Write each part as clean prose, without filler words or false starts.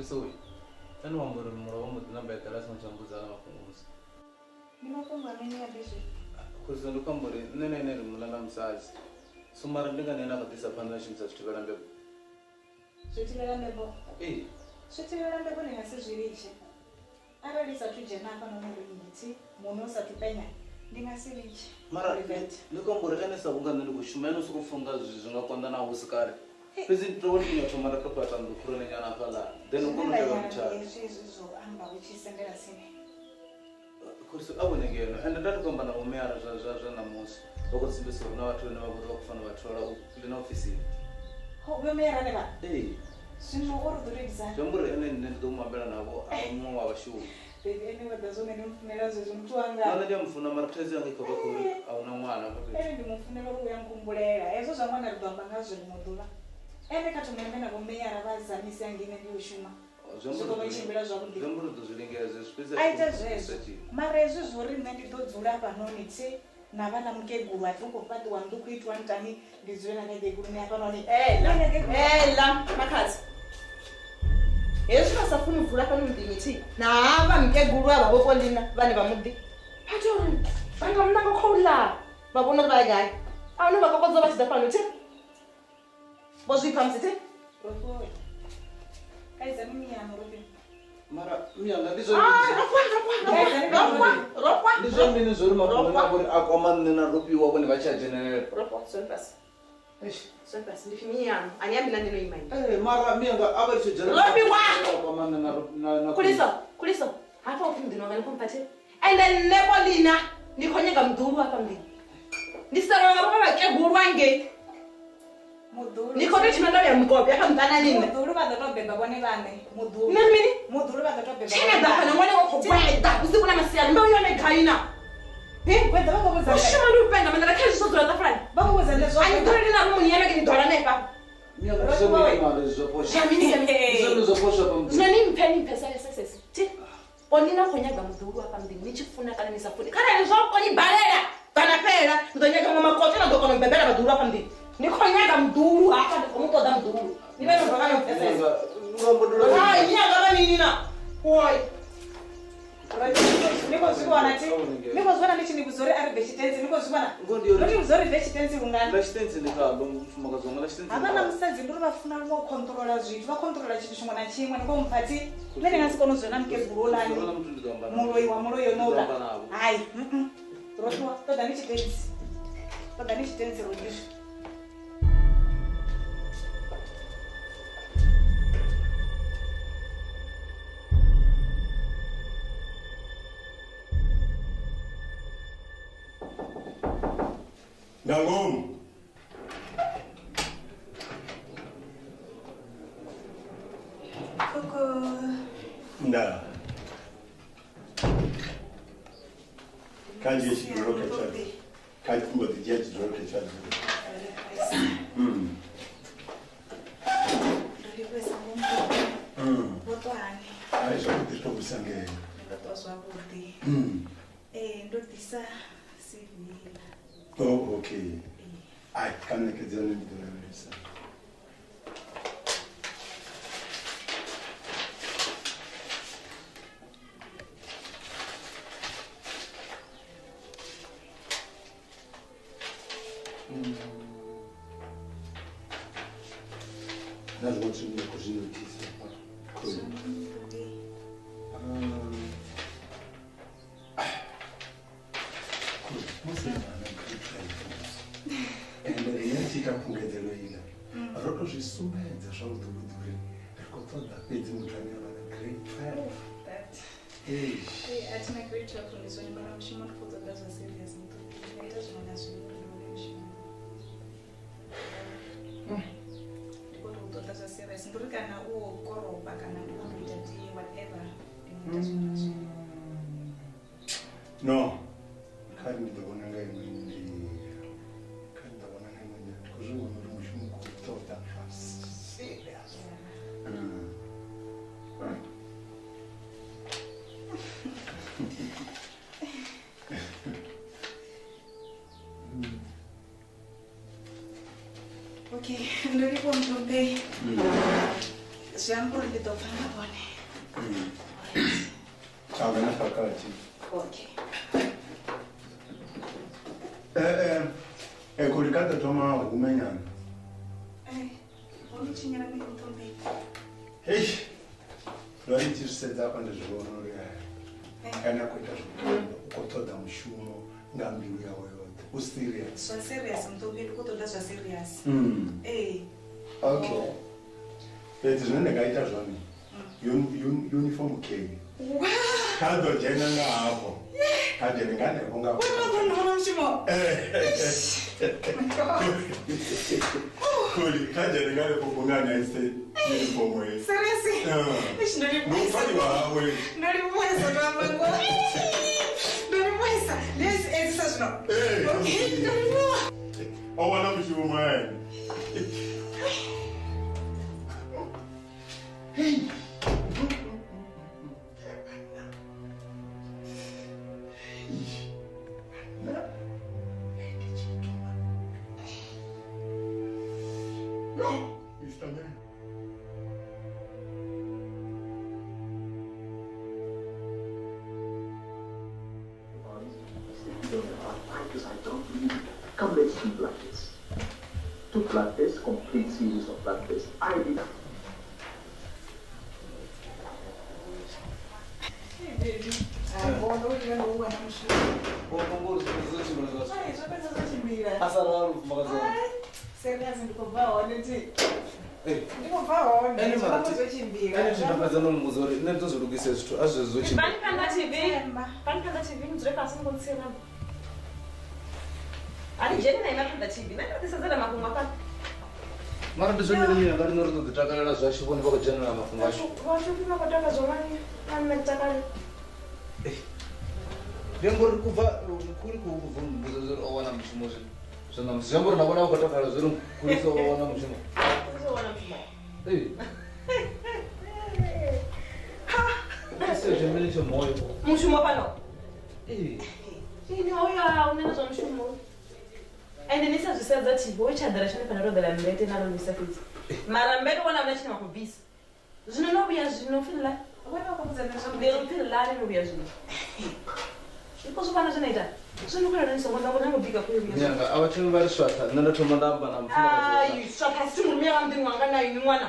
Soy. And one more with number the last one was Alamos. You know, come on, you are busy. Because the Lucambori, Nene Mulam size. Sumar Ligan and other disappointations as to Verambe. Switzerland, Eh, Switzerland, in a situation. I already said to Janapa, Monosa to Pena. Mara, Lucambori and Sabugan, which men who from the Zonapanda was car. Visit Protein of Maracapa and the Kurana Pala. Then which is sent us in. Because I went again, and that company of Mara Zanamos, because this was not to know what from a troll in office. Oh, we may run Eh, soon more to resign. Jumbo and then do my banana, I know our shoe. They never does only funerals to None of them from a Martesa, I could no one. Every funeral we are Kumbulera, as someone at Bambanas and Modula. Every catchment of May Aravas and Miss Angin and Yushima. I just read. My reasons were reminded to Zulapa no need say, Navana Mkebu, I took a part one to quit one time, this when I they could never on it. Eh, lamb, Macas. Yes, was a full of Lapan dignity. Now I'm get Guru over Lina, Vanivamudi. I don't, I'm not a cold lad, but one of my guy. I know what was the penalty. Was we come to take? Mara, me and this one is a command and a rupee when I charge general. Surface. Surface, if me, I am in my mind. Mara, me and the other general. Kuliso, I thought you did not compare. And then Nepolina, Nikonegam do what I mean. This is a good gate. Nicodemus and Gobi, I haven't done any. Muduru by the top of one event. Muduru by the top of the that was the one I said, no, you're like Kaina. Hey, when the dog was a shaman, and I can't so the friend. But was a little I don't know when you're making Doranepa. Penny Pesses. Only now when you're going to do up and the niche phone and is a foot. Can I drop on the barrier? Panapera, the Yagama Cotton and Docon Bebera do up on the Nikonagam do after the Mokodam do. You never forgot Pesses. Why? Because one, I think, because when I mentioned it was very vegetarian, because one, it was very vegetarian. Lessons in the car, Magazon, I don't say the Luna Funeral controllers, you control when I came when home party, letting us go to Namke Rola, Moro, no, I, but the niche days, but the niche days will be. Nangum. Coco. Nah. Can't you see the rocket child? Can't you the jet rocket child? I saw the top of Sangay. That was what would be. Dotisa, oh, okay. I can't make it done. That's what's in the cuisine. Subenza solo tu per controllo da pezzi mutani aveva great fan. I had a great job from this one, but I'm sure not for the guys are serious. It doesn't want us to do the guys are serious. And look at now, oh, Goro, back and whatever. No, can't be the one I got in the can't the one I got in the because we were thought that was serious. Okay, I'm ready for to pay. Zviamburi nditofana bone. Changana pakati. Okay. Kulikata toma umenyana. Ulichinyana nikutombe. Hey. Lori tisedza pande zvono ri. Kana kuita zvono kutoda mushumo ngambiru yawo yote. Userious. So serious mtombe kutoda zva serious. Okay. But zvine ngaita zvone. Uniform K. Wow. Kado jena nga hapo. Kado ngane bonga. Wona mshimo. Kuli kado ngane bonga na ise uniform we. Seriously? Ndori wewe. Ndori mwesa kwa mango. Ndori mwesa. Let's exercise now. Okay, ndori mwesa. Wana mshimo mwe. Hey. No, Mr. Man. Because I don't believe it. Come, let's do blood tests. 2 blood tests, complete series of blood tests. I did. Mara ndizvomiri munyanga rinorodzodzitakarira zvashivoni pakujenera mafungo acho. Ndengori kubva kuri kubva mumbuzo zviri owana mushumo zvino zvambori nakona ukatakara zviri kuri sowana mushumo. Zvemene chemwoyo. Mushumo pano. Ini oya unena zvamushumo. Ende nisazvisedza chibo uchadhara chine pana Rabelani mbete nalo nisafidzi. Mara mbete wana una chine makubvisa. Zvino nobuya zvino fila. Wana wakabudza nezvo ndero fila nobuya zvino. Iko zvopana zvinoita. Zvinokura nisongona ngobika kuyo buya. Nyanga avachimi vari swata ndandatoma ndamba namufuna. Ai swata simuri mwana mwana nayo ni mwana.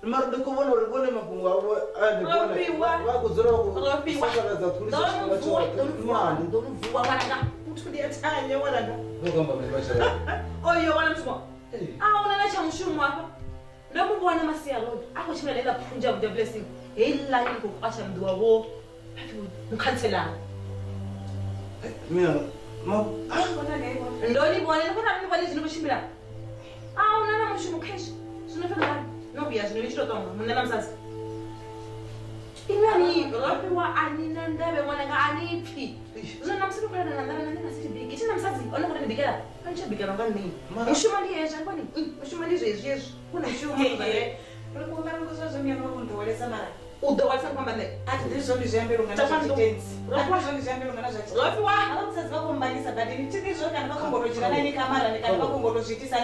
Mara ndikubona uri kone mapungu avo vakudzora kusanganadza kulisa ndonuvuwa wananga utudiyatanye wananga ndokamba mevachara oyo wana mtuma aunana chamushumu apa ndomubona masiya lord ako chimwe ndaenda kufunja with the blessing heilani kukwasha mndu wavo mukhanselana mina ndonibona ndikona zvinokuchimbira aunana mushumu kesh zvinofika nobuya zvino ichitotonga munana msasi imani rapiwa anina ndabe mwananga aniphi zvona msinokulana nandana nandingasiti biki tina msasi onokuti ndikela anichabika nangani mushuma ndiyezva kwani mushuma ndizvezviyezvi kuna mushuma ndowalesa mara udowalesa kwamba ne ati ndizvombi zviyambirungana rapiwa avakusadzi vakombanisa but nditizvo kana vakombotojirana nekamarani kana vakombotozviitisa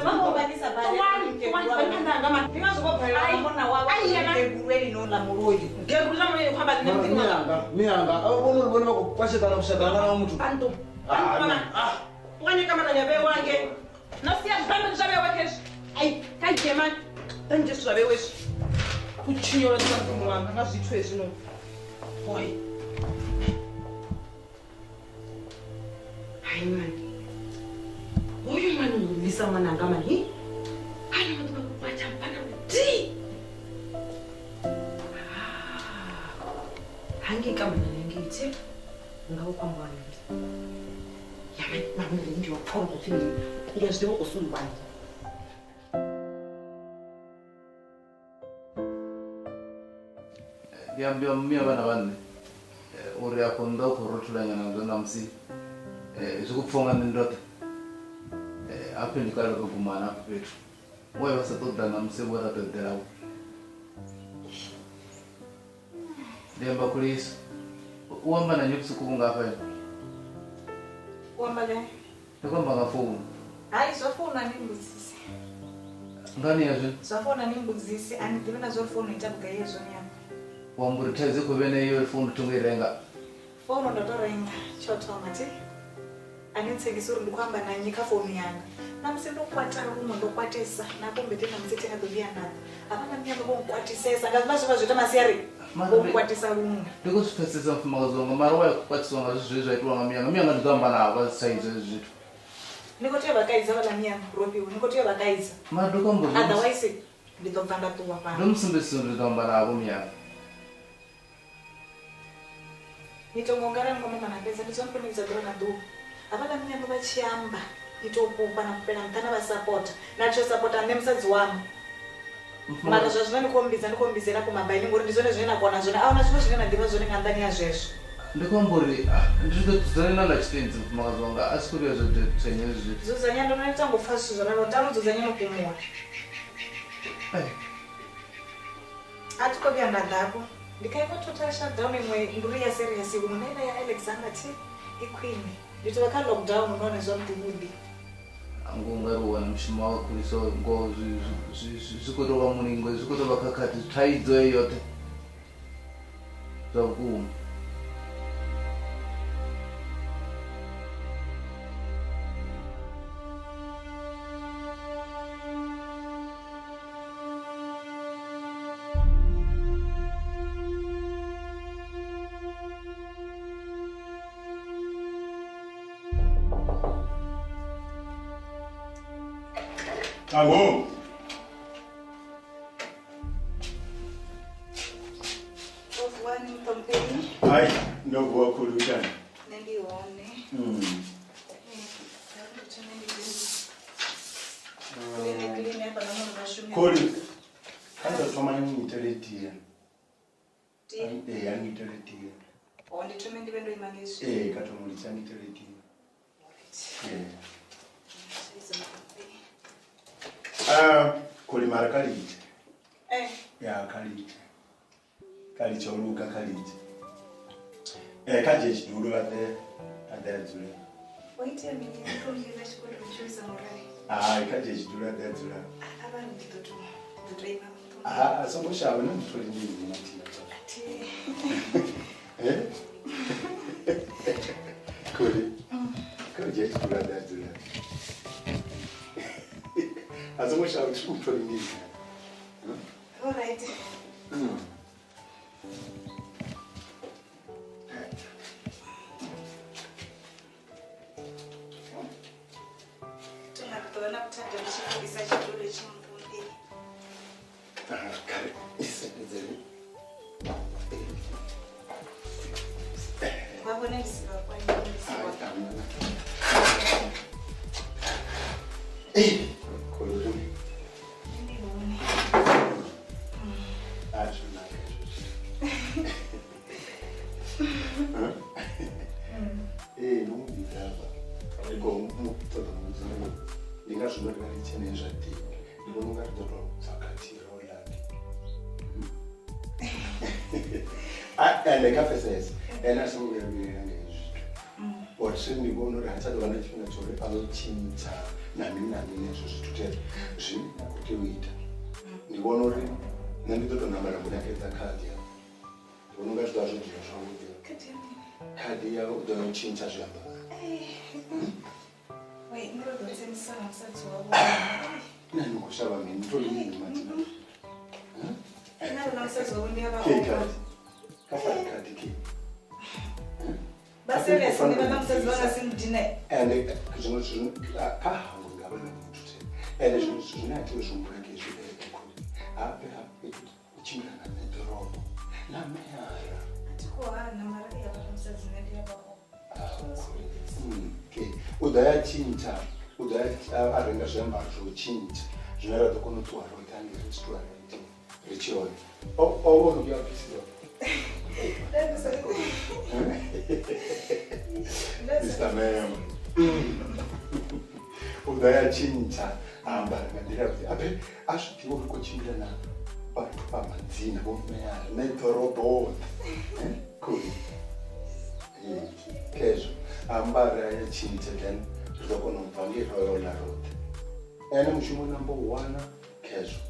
vakombanisa ndingazokobhairaamona wavogeguruelinolamuroi miyanga avakona urivone vakukwashekana kushakana namutu wanyekamana nyabe wange nasiya zvambe zvabe wakesh ai kajema tanje zvabe wesh kuchinyora tsakumwanga ngazvitwe zvino boy hai man uyu mwana ngulisa mwananga mani ana matuka kupacha mpana kuti hangi kama nangithi ngawukwambana yamani mama ngiyo phone kuthi ngiyazidwa usungibani ndiambia mumia vana vanne uri akonda ukorotulanyana ndonamusi zvekupfonga nendota apindikala kagumana apo petu moyo vasatodana musebo ratodherawo ndiamba kuli isu uwamba nanye usiku kungafa wamba le ndikwamba ngafoni hayi zvafuna ndimbudzise ngani yazvo zvafona nimbudzisi andidivi nazvo fono itabuga iye zvoni yako wamburi taize kuve neiyo fono tongoirenga fono ndotorenga chotomati anitsengisi uri ndikwamba nanyika fono yanga namusi ndokwata rumwe ndokwatisa nakombete namusi tingadoviyana apana mnyamba vongokwatisesa ngazima zviva zvita masiyari vongokwatisa rumwe ndikusvipesesa mfumakazi wanga mari waikukwatiswa nga zvezvi zvaitwa nga miyanga ndikamba navo saizo zvitu nikotiyo vakaidza vala miyanga ropiwo nikotiyo vakaidza madokambo otherwise ndidobva ndatuwa pano ndomusimbisiso ndikamba navo miyanga nitongongara ngomamana pesa ndichonipinidza dora naduwa apana mnyamba vachiamba itopupa nakupera mutana vasapota nachosapota nemusadzi wamo mara zvazvinondikombizera kumabaini ngori ndizvone zvinenakona zvone auna zvino zvine nandiva zvone ngandani yazvezvo ndikwamburi ndinodzuzanenanga chitenzi mfumakazi wanga asi kuriya zvetenya zvitu dzuzanya ndonotangofa zvisvo zvonaro tanodzuzanya nokumuwa atikobya ndadhako ndikaikototara shutdown imwe nduri yaseriasi umwe naina yaalexander t iqueen nditi vaka lockdown unoone zvamudhibudi angongarowana mushimo wakakurisa ngo zvikotova muningo zvikotova kakati tsvaidzo yote zvakuma Ragau. ofuwani mtompeni Hai, ndovuwa kulutani. nendione Koli. Kanda toma ngiteletia. Ngiteletia. nditume ndive ndoimangezvi Katomulisa ngiteletia. Koli mara kalite. Ya kalite. Kalite oluka kalite. Kaje chiduro adazule. oite mini ndombira chikondo choisa morai Kaje chiduro adazule. abantu nditotoima Songoshaba nomthole ndini nathina. Koli. Kaje chiduro adazule. Songoshaba nomthole ndini. all right tona kutanda kuchifundisa chiduro chimupumbi vavone ndisivakwanisiwa ndione Ndikafesesa ena singuyabuyela ngezvitu but sendibona uri hatsadovana chifhinga chori anochinja nani nezvo zvitute zvinakuti uita ndibona uri nenditotonambara kunakedza kadi yavo ndibona ungazviva zvodhiva zvaudia kadi yavo udonochinja zvamba murodotsemisana musadzi wavo nani kushava mini nditoini matina narona musadzi wavo ndiyava kafakati ke baseriasi ndivana musadzi vangasimudine ende zvimwe kahangu ngavana mutute ende zvimwe zvinatiwe zvomurake zviekekuli ape uchimirana nedhorobha nameyara atikohana mari yavana musadzi nendiyavavo udayachinja arenga zviambaro zvochinja zvinoratidza kunotiwa rotange restaurant richiona ounokuyapisiwa Mr. Ma'am. Udayachinja ambarangandira kuti ape asvitiwo uri kuchimbira na vantu pamadzina vomeyara nedhorobhoni kuri kezvo ambara yachinja then zvizokonobva ngeroyal road ene mushumo number 1 hezwo.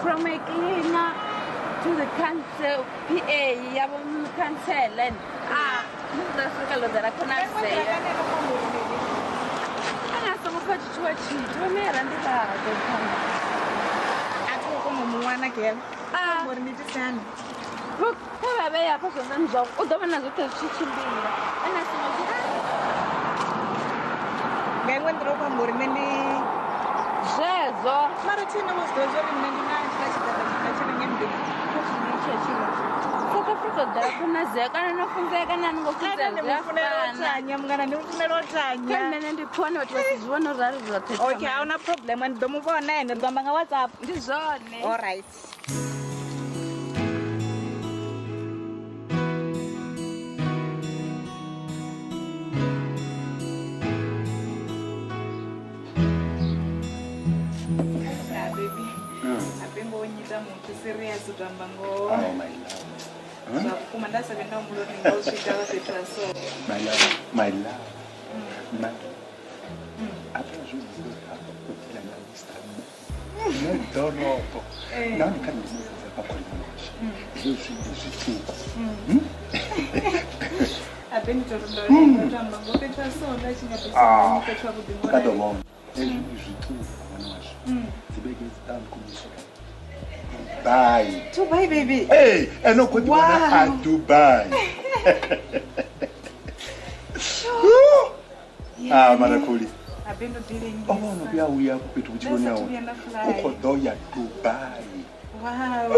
From a cleaner to the council, PA, council, and that's the color that I cannot say. And I saw what you watch, you may run the car. I told one again. What did you send? Look, have a way person and job, or the one as a chicken. And I said, I went through more many. Maratina was the very many nights. South Africa, there are no Zek and no Zek and no okay, no problem. And the move on and the Banga was up. All right. Serious Rambango. Oh, my love. Huh? My love. My love. My après je vous ai non, non, non, quand je pas quoi je suis tout. Dubai. Dubai, baby. Hey, and no good at Dubai. Ah, Marakuli. I've been dealing with. Oh, no, we are with which one now? Okodoya, Dubai. Wow.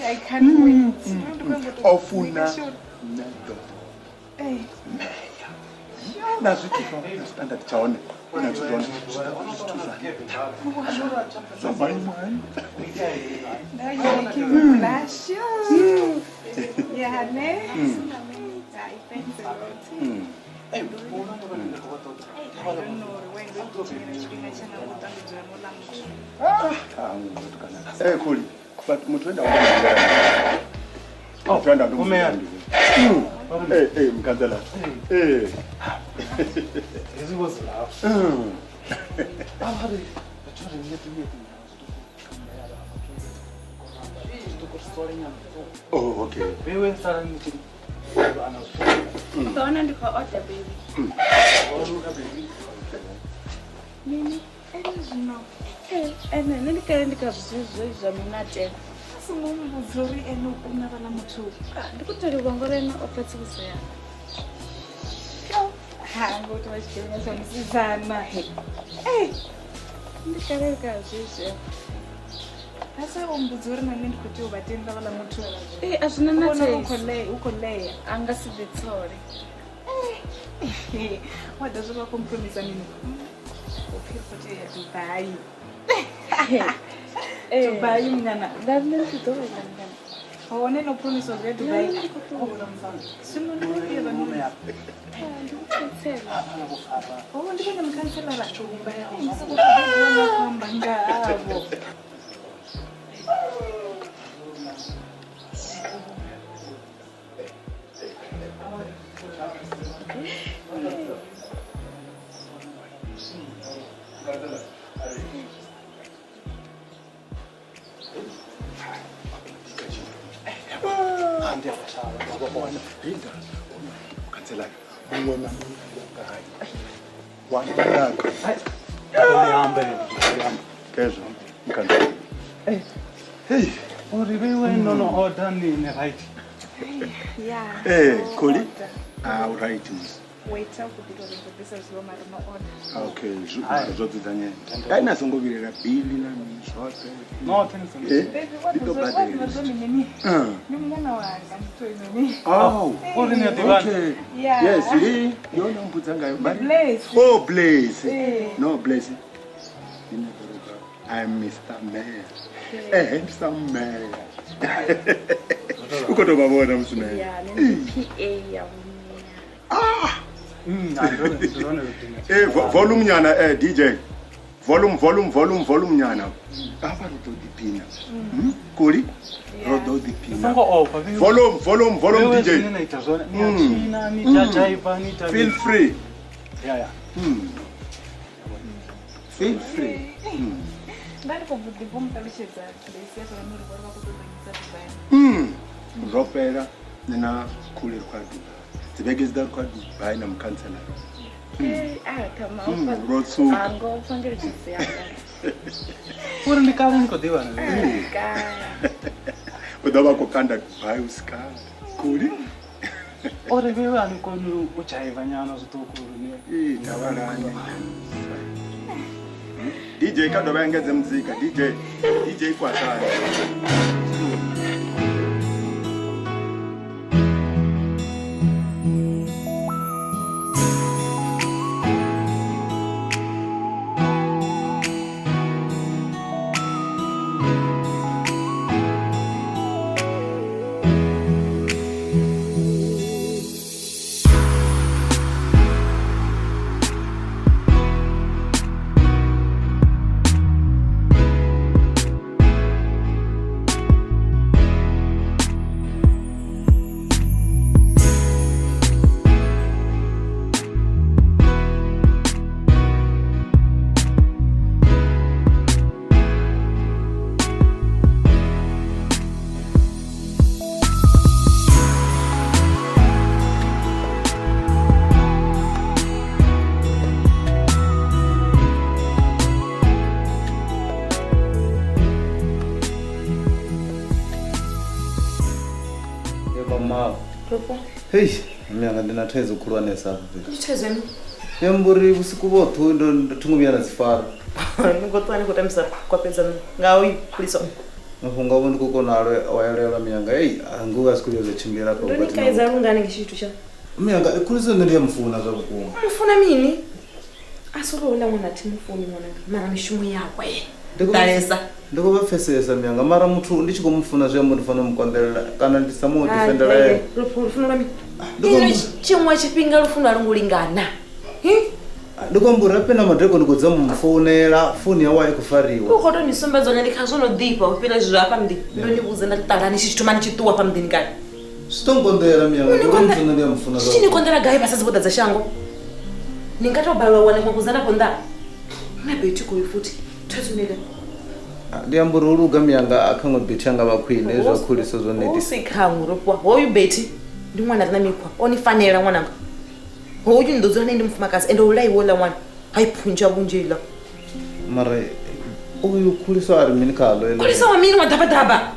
I can't wait. Ofuna. Hey. That's what you standard town. So my mind. Now you're making me blush. Yeah, ne? Thanks a lot. I don't know when Hey, Kuli, but Mutwenda. Oh, friend, I'm going. Hey, Mkandela. Hey. It was loud. Oh, okay. We were starting to don't need to order, baby. Mimi, I don't know. And then the kind of is a minute. Someone was very and never much. Look at the one going to offer to say. I'm going to ask you some Susanna. Hey, the character is. That's how I'm going to put you, but in the Lamutu. Hey, as an Ukolay, Angus is sorry. What does it compromise? I mean, Dubai. Dubai, Nana. That means to do it. Oh, no promise of Dubai. Soon, oh, I'm going to cancel that. Wabalaka. Kezwa. Mkanzi. Hey. Uribewe no order ni right. Yeah. Koli. Right. Wait up with the business room no order. Okay, zote zanye. Kaina songovirera bili na mishote. No, thanks. Baby, what was nini? Ni mwana wanga nini? Oh, okay. Yeah. Yes, yona mbuzanga yobari. Blaze. Oh, Blaze. No, Blaze. I'm Mr. Mayor. Mr. Mayor. Uko to babona msumela. Yeah, ni PA ya volume nyana DJ. Volume nyana. Apa rodo dipina. Kuri? Rodo dipina. Volume DJ. Feel free. Yeah. Feel free. Ndani kwa budibomu kabisheza place yetu ni kwa kutubanyisa tubaya. Ropera nina kule kwa duka. Tibegeza kwa duka na mkansela. kama Rotsu. ango fangere chisi yanga. Uri ni kama niko diwa na. Udaba kokanda bai uska. Kuri? Ore bewe aniko nu uchaiva nyana zitokuru ni. Tabarani. DJ kado bangeze muzika. DJ kwa sana. Hey, myanga ndinataiza ukulwanesa hapo. Kucheza mimi. Yamburi usiku Vhathu ndo tungubiyana zifara. Ngotwani kutamisa kwa peza ngawi kuliso. Nafunga bondu kukona alwe wayalela myanga. Hey, anguga sikuleze chimbira kwa Ndo nikaiza lungani ngishitu cha. Myanga kulizo ndiye mfuna za bukuma. Mfuna mini? Asolo wala mwana timufuni mwana. Mara mishumu yawe. Daresa. Ndiko bafesesa myanga mara muthu ndichikomufuna zwe mundifana mukwandelela kana ndisamo defendera. Rufuna mimi. Ino chimwa chipinga rufuna lungulingana. Ndikombura pena madrego ndikodza mumfonera foni yawa ikufariwa. Ukoto nisombezo ndikhazono dipa upela zwa hapa mndi. Ndo ndibuze ndatangana chitumani chituwa pa mndini kale. Sitongondera myanga ndimufuna ndiye mfuna za. Chini kondera gaye basa ziboda za shango. Ningato balwa wane kuzana ponda. Nabe chikuifuti. Tazumile. Ndiyambura uluga myanga akango betanga bakwine ezwa khuliso zo neti. Usikhangu ropwa. Hoyu beti ndi mwana na mikwa. Onifanela mwananga. Hoyu ndozo nende mfumakazi endo ulai wola mwana. Haiphunja bunjela. Mara uyu khuliso ari mini khalo ele. Khuliso wa mini wadabadaba.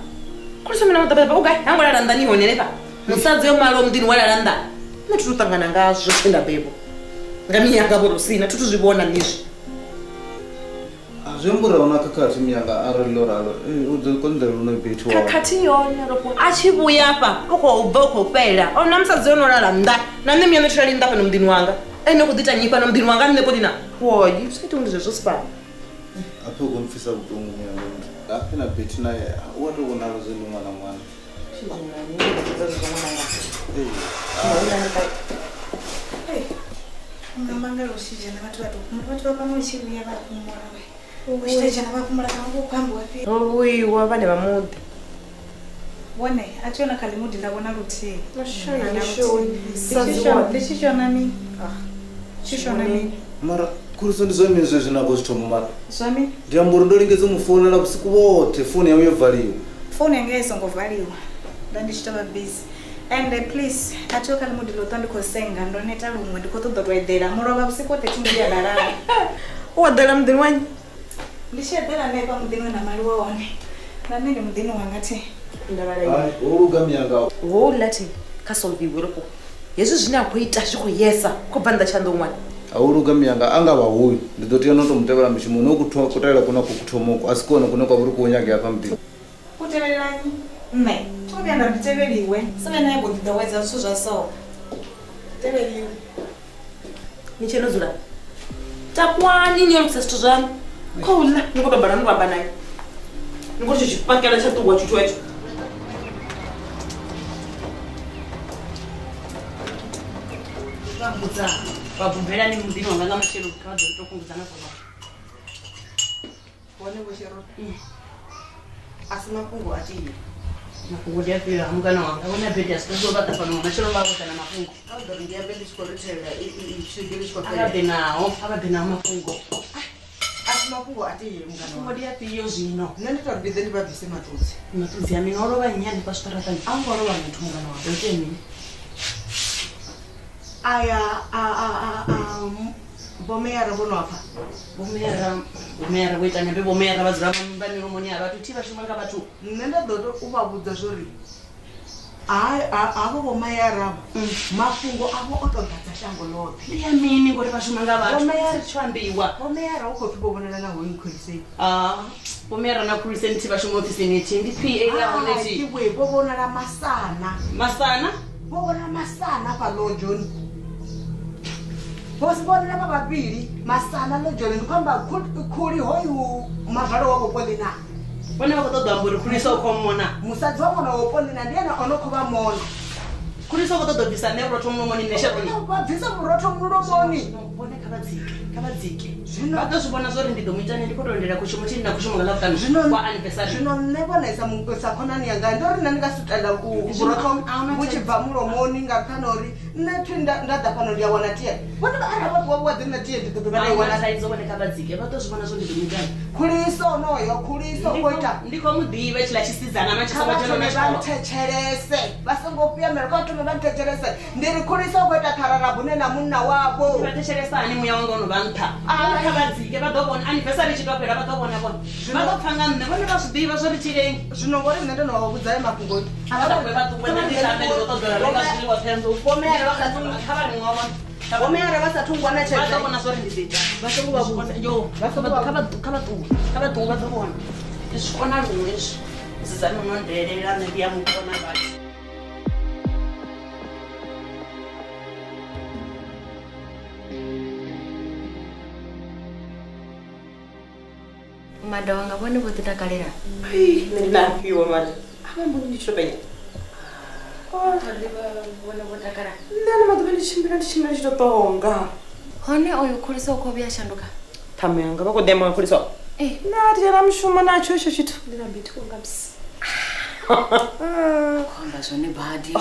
Khuliso mina wadabadaba okay angwala landa ni honele pa. Musadze yo malo mdini wala landa. Natutangana ngazo tenda bebo. Ngamiya ngabo sina tutuzibona nishi. Zembura ona kakati myanga areloralo uzokondela uno bethi wa kakati yona ropo achibuya hapa uko uboko pela ona msadze ono lala nda na mimi yametrali nda pano mdini wanga ene kudita nyipa na mdini wanga nepo dina woyi usithi undizo spa apho komfisa ubungu myanga apena bethi naye wato konalo zenu mwana Ngamangalo sije na watu wapamwe chibuya bakumora we. Ushiteje na bakumora kangu kwambo wapi. Owi wabane bamudi. Wone ationa kalimudi ndabona ruti. Mashana nisho. Sisho nami. Sisho nami. Mara khuliso ndizomizwe zvinako zvitomo mara. Zwami? Ndiyambura ndolingeze mufonera usiku wote foni yayo yovaliwa. Foni yanga isongovaliwa. Ndandichitava busy. And please, achoka le modilo tando ko senga ndo neta lumwe ndiko to do edela muroba busiko tetingia dalala. O dela mdini wanyi. Ndishedela nepa mdini na maliwa one. Na nini mdini wangati? Ndabala. Ai, urugamyanga. Wo lati kasolviwe ropo. Yesu zvina kuita zvikoyesa kubvanda chando mwana. Aurugamyanga angava huyu ndidoti anotomutevera mishumo nokutaira kuna kukutomoko asi kuona kuna kwavuri kuonyage apa mdini. Kutevererani? Ne. Tobya nditeveriwe. Sebe naye bodidaweza suza so. Teveriwe. Nicheno zula. Takwani nyolukisa situ zvanu. Koula nikobambana nkwamba naye. Ngoti chipakela chatugwa chitwecho. Vabudza. Vabvumbera ni mudini wanga ngamashero kadzi tokungudzana kwa. Wone boshero. Asina kungu ati. Mafungo ya pia mukana wanga wona bedi asikuzo bata pano mashero bako kana mafungo. Ado ndia bedi sikoretela ishigiri sikopela. Abadena mafungo. Asina kungu ati mukana. Mafungo ya pia zvino. Nani tabidze ndi babise matutsi. Matudzi ya minoro vanyani pasitaratani. Angoro vantu mukana wanga. Ndotemi. Aya bomera bono apa. Bomera weta nebe bomera vazira mambani romoni avatu tiva shumanga vatu. Nenda dodo ubabudza zvori. Avo bomera mafungo avo otogata shango lopi. Ndiya mini ngoti vashumanga vatu. Bomera chwambiwa. Bomera uko tubonana nawo inkwese. Bomera na kurisenti vashumo ofisi neti ndi PA ya neti. Kiwe bobonana masana. Masana? Bobona masana pa lojoni. Bosibonela bababili masana lojoni ndikwamba kuli hoyu mazalo wabo polina. Bone vakotoda mburi kuriso komona. Musadzi wamona wopolina ndiyena onokuva mona. Kuriso vakotoda bvisa neuroto mulomoni neshaboni. Vabvisa muroto mulomoni. Bone kavadzike. Vatozvibona zvori ndidomuitani ndikutondera kuchimo chindina kushuma ngalafuta kwa anniversary. Zvino nebonesa mukwesa konani yanga ndorina ndingasutanda kuroto muchibva mulomoni ngakanori netwinda ndadha pano ndiyawana tiye. Bone vaarava kuwadzina tiye ndidodobana iwana. Vaizobone kavadzike vatozvibona zvori ndidomuitani. Kuliso noyo kuliso koita. Ndiko mudhive chila chisizana machisoma chelo vantecherese vasingopia merikatume vantecherese ndiri kuliso koita kararabu nena munna wavo. Vatecheresani muya wanga unovampa. Kavadzike vadobona anniversary chitopera vadobona bona. Vadopfanga nne vone vazvidiva zvori chirengi. Zvinongori nende nowabudzai mafungoti. Avadabwe vatukwena ndishambe ndikotodora renga zviliwa tenzo. Pomera vakatunga kavani mwavona. Pomera vasatungwana chete. Vadobona zvori ndizita. Vasonguvabudza. Yo, kavatu vadobona. Zvikona rumwe izvi. Zizani unonderera nendiya mukona vati. Mada wanga bone botita kalera. Ndinapiwa mada. Abambuni ndichopenya. Tadiba bone botakara. Ndana madubeni ndichimbira chitotonga. Hone oyo kulisa ukobya shanduka. Tamu yanga vakodema kulisa. Nati yana mshuma nacho icho chitu. Ndinambiti kungapsi. Kwamba zvone badi.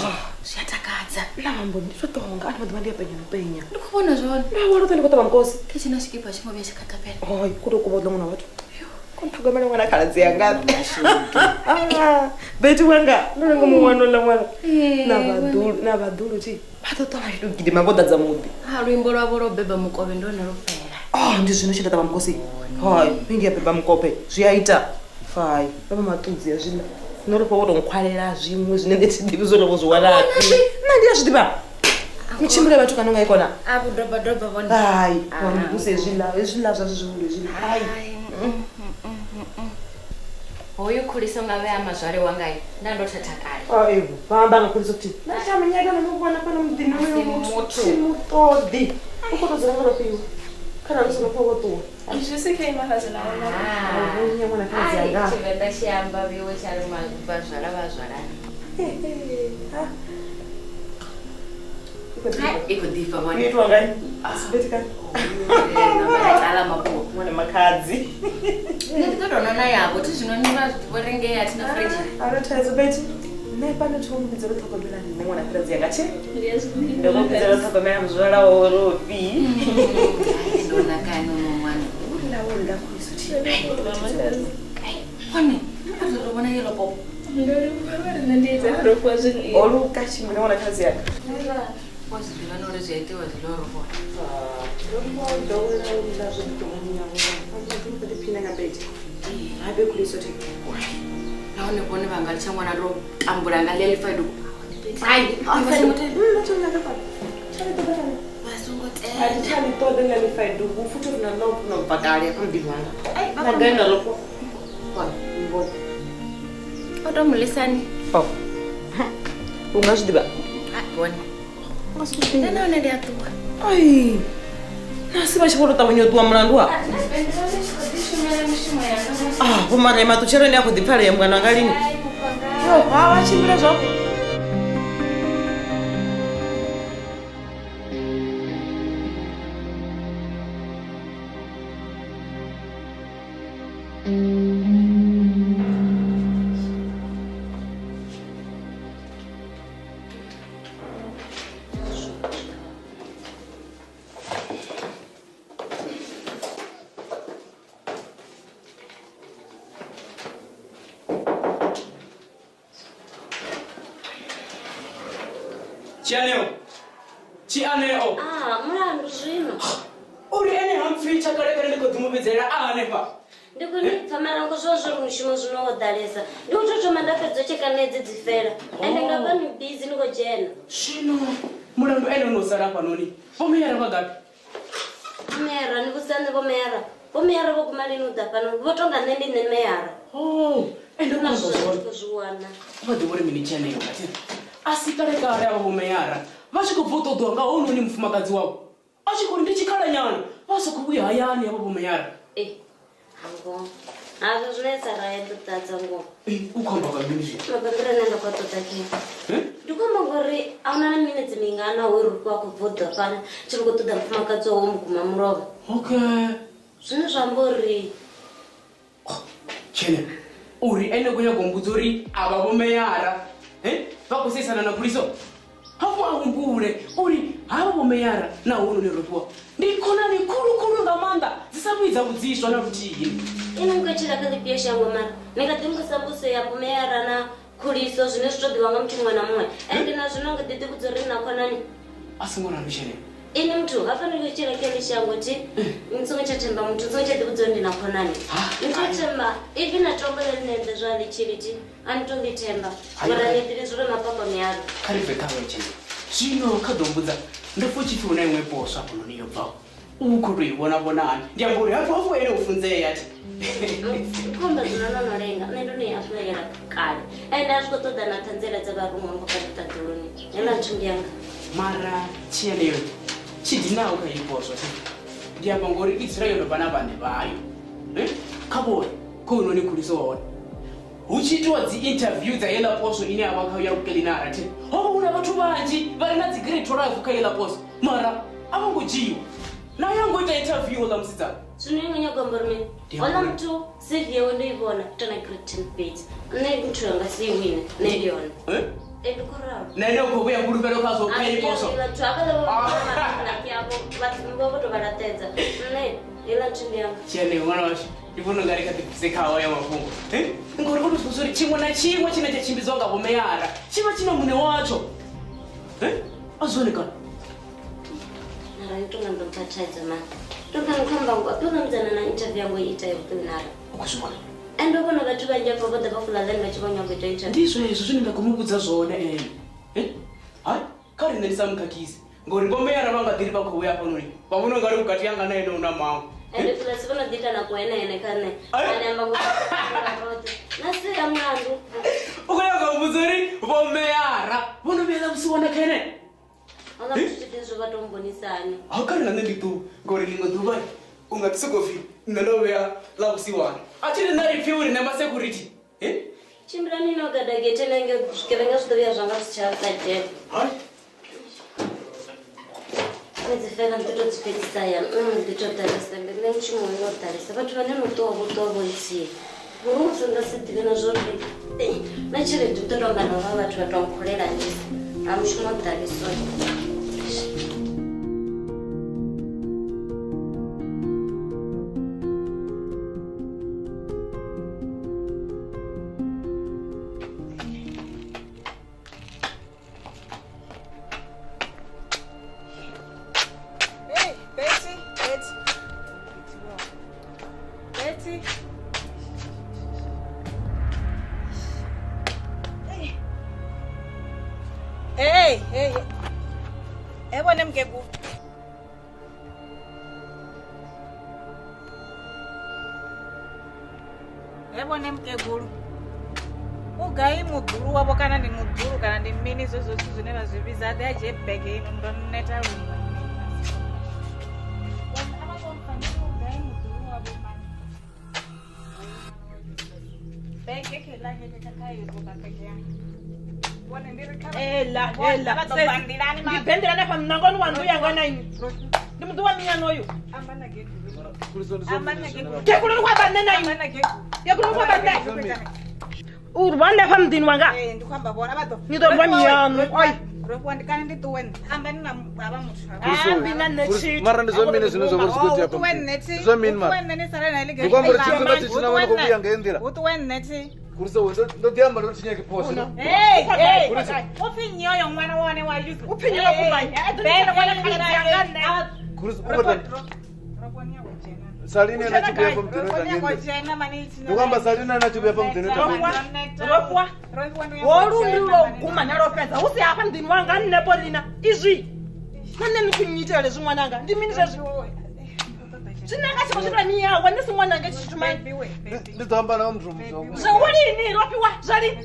Zviyatakadza. Lambo nditotonga ati madubeni ndiyapenya. Ndikubona zvone. Ndawari utende kutaba mkosi. Kichina shikipa chingobya chakatapera. Ai, kudo kubodla mwana watu. Kontagamana mwana kaladzi yanga. Beti wanga ndinenge mumwanola mwana. Navadhuru chi. Vatotava chidugide mangoda dza mudhi. Rwimbo rwavo robhebha mukobe ndona rupera. Ndizvino chitata mkosi. Hai, pingi yapebha mukope. Zviyaita. Hai, baba matudzi yazvina. Noripo wotonkwalera zvimwe zvinenge tidivi zvonovo zviwarapi. Nandiya zvidiva. Michimure vatu kanonga ikona. Abu droba vona. Hai, wandikuse zvila zvazvo zvivulu zvino. Hai. Hoyu kulisa ngave amazvare wangai. Ndandotata kare. Ai, vamba ngakulisa kuti. Ndachamenyaka nomubona pana mudhini wemuti mutodi. Ukotodzera ngoropiwa. Kana usinopogotowa. Zvisikei makazina ona. Unya mwana kazi yanga. Chivenda chiamba viwo chari mazvara vazvarana. Ikudhifa mwana. Kuitwa ngani? Asibetika. Ala mapuo. Mwana makadzi. Nditotona naye apo tizvinoniva zvivorengei atina freji. Anotaidza beti. Naye pane chimumbidza rotokomera nemwana kadzi yanga che. Ndokumbidza rotokomera muzvara woropi. Ndona kani mwana. Unda kuiso chi. Kwani? Ndotobona yelo popo. Oluka chimwe wana kazi yako. Alichali todo ngalifai dugu futhi na lo no bakali akundivanga. Nagenda lokho. Ngibona. Kodwa mulisani. Oh. Ungazdiba. Bona. Nana nende atuwa. Ai. Nasi bashibolo tamanyo tuwa mlandwa. Ah, kumara matuchere ni akudiphala ya mwana ngalini. Yo, hawa chimbira zo. Chianeo. Ah, mlandu zvino. Uri ene hamficha kare kare ndiko dumubizera anepa. Ndikuni famara ngozvozvo mushimo zvinoodalesa. Ndikutoto mandapedza cheka nedzi dzifera. Ende ngapa ni busy niko jena. Shino. Mulandu ene unosara panoni. Pomera vagapi? Pomera nikusane pomera. Pomera vokumalini udapano. Votonga nendi nemeyara. Oh, ende unazvozviwana. Vadhori mini Chianeo kati. Asikare kare avo pomera. Vachikubvuta udhonga unoni mufumakadzi wako. Achikuri ndichikhala nyana. Vasokubuya hayani avo pomera. Hango. Azvo zvinoetsara yedu tatsango. Ukhomba kabini zvi. Mabambira nenda kwatotaki. Ndikomba ngori auna minutes mingana uri kwako bvodha pana chiri kutoda mufumakadzi wawo muguma murova. Okay. Zvino zvambori. Chene. Uri ene kunya gombuzori ava pomera. Vakusesana na puliso. Hapo akumbure uri hava pomera na uno nerotua. Ndikona ni kulu ngamanda. Zisabuiza kudziswa na rutiyi. Ine mukachira kalipia shango mara. Nikatimka sambuse ya pomera na kuliso zvine zvitodiwa muchimwe na mumwe. Ende na zvinonge dede kudzori nakho nani. Asingona mishene. Ine mtu hafaniri kuchira kele shango ti. Ntsonga chatemba mtu ntsonga chede kudzori nakho nani. Ntotemba even atombele nende zvali chiriti. Antongi temba. Mara nediri zvoro mapapa myaro. Karibe kawe chene. Zvino kadombudza. Ndofuchifuna imwe posha kunoniyo bva. Ukuri bona. Ndiyamburi hapo ene ufunze yati. Komba zvinononorenga nendoni afuyera kare. Ende asikotoda na tanzera dzavarumwa ngokatita doloni. Ela ntundyanga. Mara Chianeo. Chidina ukaiposha. Ndiyamba ngori Israel bana bane bayo. Kabori kunoni kuliso waona. Uchitwa dzi interview dza yela poso ine avakauya kukelinara ati. Ho una vatu vanji vari na degree tora kukayela poso. Mara avangojiwa. Na yango ita interview la msitsa. Zvinoinya gomborme. Ona mtu CV yao ndoivona tona Christian page. Ne mtu anga si win nediona. Edukora. Nene ukubuya kurupero kazo kai poso. Ila twakala na kiabo batimbo boto barateza. Ne ila chindiyanga. Chiane mwana washi. Ibono ngari kati kusekawa ya mafungo. Ngori kuti kusori chimwe na chimwe chine chachimbizwa ngapomeyara. Chiva chino mune wacho. Azoneka. Nara ntonga ndompathaidza man. Tokankhamba ngwapeka mdzana na interview yangu ita yokunara. Ukuzwana. Endo kono vatu vanja pabodha vafula lani vachivonya kuita interview. Ndizvo izvo zvinongakumubudza zvona hai kari ndisamukakisi ngori ngomeyara vangadiri pakuuya panoni pamunonga ari kukati yanga naye nouna mangu. Ende fula sivanodita na kuene kane. Anamba kuti nasiya mwandu. Ukoyaga mubuzori vomeyara vonovela kusiwana kene. Anga kuchiti zvovatombonisani. Hakari nane nditu ngori lingo Dubai ungatsokofi ndanoveya la kusiwana. Achiri ndari fiuri nemasecurity. Chimbirani nogada gete nenge zvigevenga zvidovia zvanga zvichakadhera. Hai. Nedzifera nditodzipedzisaya nditotarisa mberi nechimwe inotarisa vatu vanenotovo isiye urumusingasidive nazvori nachiredu todongana va vatu vatomkorera ndisi amushimotariswa. Hey. Ebone mkegu. Ebone mkegu. Ugai muduru wabo kana ndi muduru kana ndi mini zozo zwine vazvibiza ade aje bege ino ndo neta rumwe. Ugai muduru wabo mani. Bege kela ngeke kakayo bokapeke yangu. Ela. Ndibhendelana pha mnangoni wangu uyangana yini. Ndimuntu wamiyana oyo. Amana geku. Geku kwaba nena yini. Amana geku. Geku kwaba nena. Urubanda pha mdini wanga. Ndikhamba bona abato. Ngidorwa miyano. Oy. Robo ndikani ndituwen. Ambani na baba musha. Ambina nechi. Mara ndizomine zvinozobva zikuti apa. Utuwen nechi. Zomine mara. Utuwen nene sare na lige. Ndikwambura chitsuna chitsuna wana kubuya ngendira. Utuwen nechi. Kuriso ndodiamba ndotinyeke posi. Hey. Upinyoyo mwana wone wa yuzu. Upinyoyo kumanya. Bene wala kangana. Kuriso ubata. Salini na chibuya pa mteno tangende. Ndikwamba Salini na chibuya pa mteno tangende. Rofwa. Worundo kumanya rofeza. Usi apa ndini wanga nepolina. Izvi. Nane nikunyitele zvimwananga. Ndimini zvezvi. Zvinanga chikoshira miya wanisi mwananga chichumai. Ndidhamba na mtu mzongo. Zvawulini ropiwa zvali.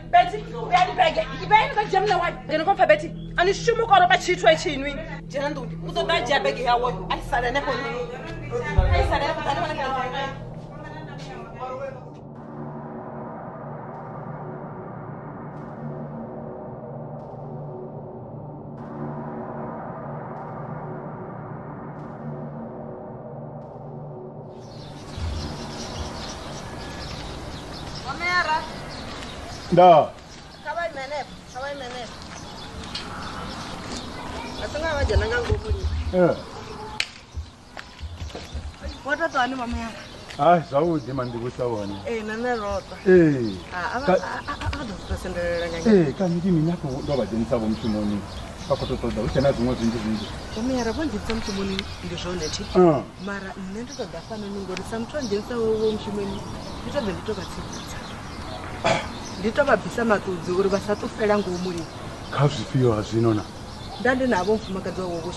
Betty, we are the bag. You better not jump now. Then come for Betty. And you should move out of a cheat way chain. Jandu, who don't buy Jabeg here. I said, I never knew. I said, I don't know. Da. Kawai menep. Atunga waje nanga ngokuni. Watoto ani mama yangu. Zawudi mandikusawana. Nana rota. Kanti minyako ndoba jenisa bomchumoni. Pakototoda uchena zimwe zingi. Omera bonjitsa mchumoni ndizvoneti. Mara nendo tadafana ningori samtwa jenisa wo mchumoni. Nditobe nditobatsitsa. Nditobabvisa matudzi uri vasatofera ngomuri. Kazvifiyo hazvinona. Ndandinavo mufumakadzi wavo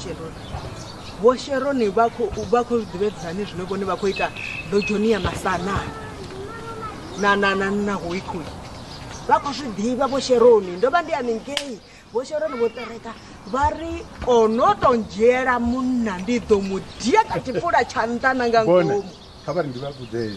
vosheroni vako zvivedzani zvinokone vakoita lojonia masana nahoikui vakozvidiva vosheroni ndova ndiyaningei vosheroni votereka vari onotonjera munna ndidomudhiya kachipfuura chandananga ngomu kavari ndivakudze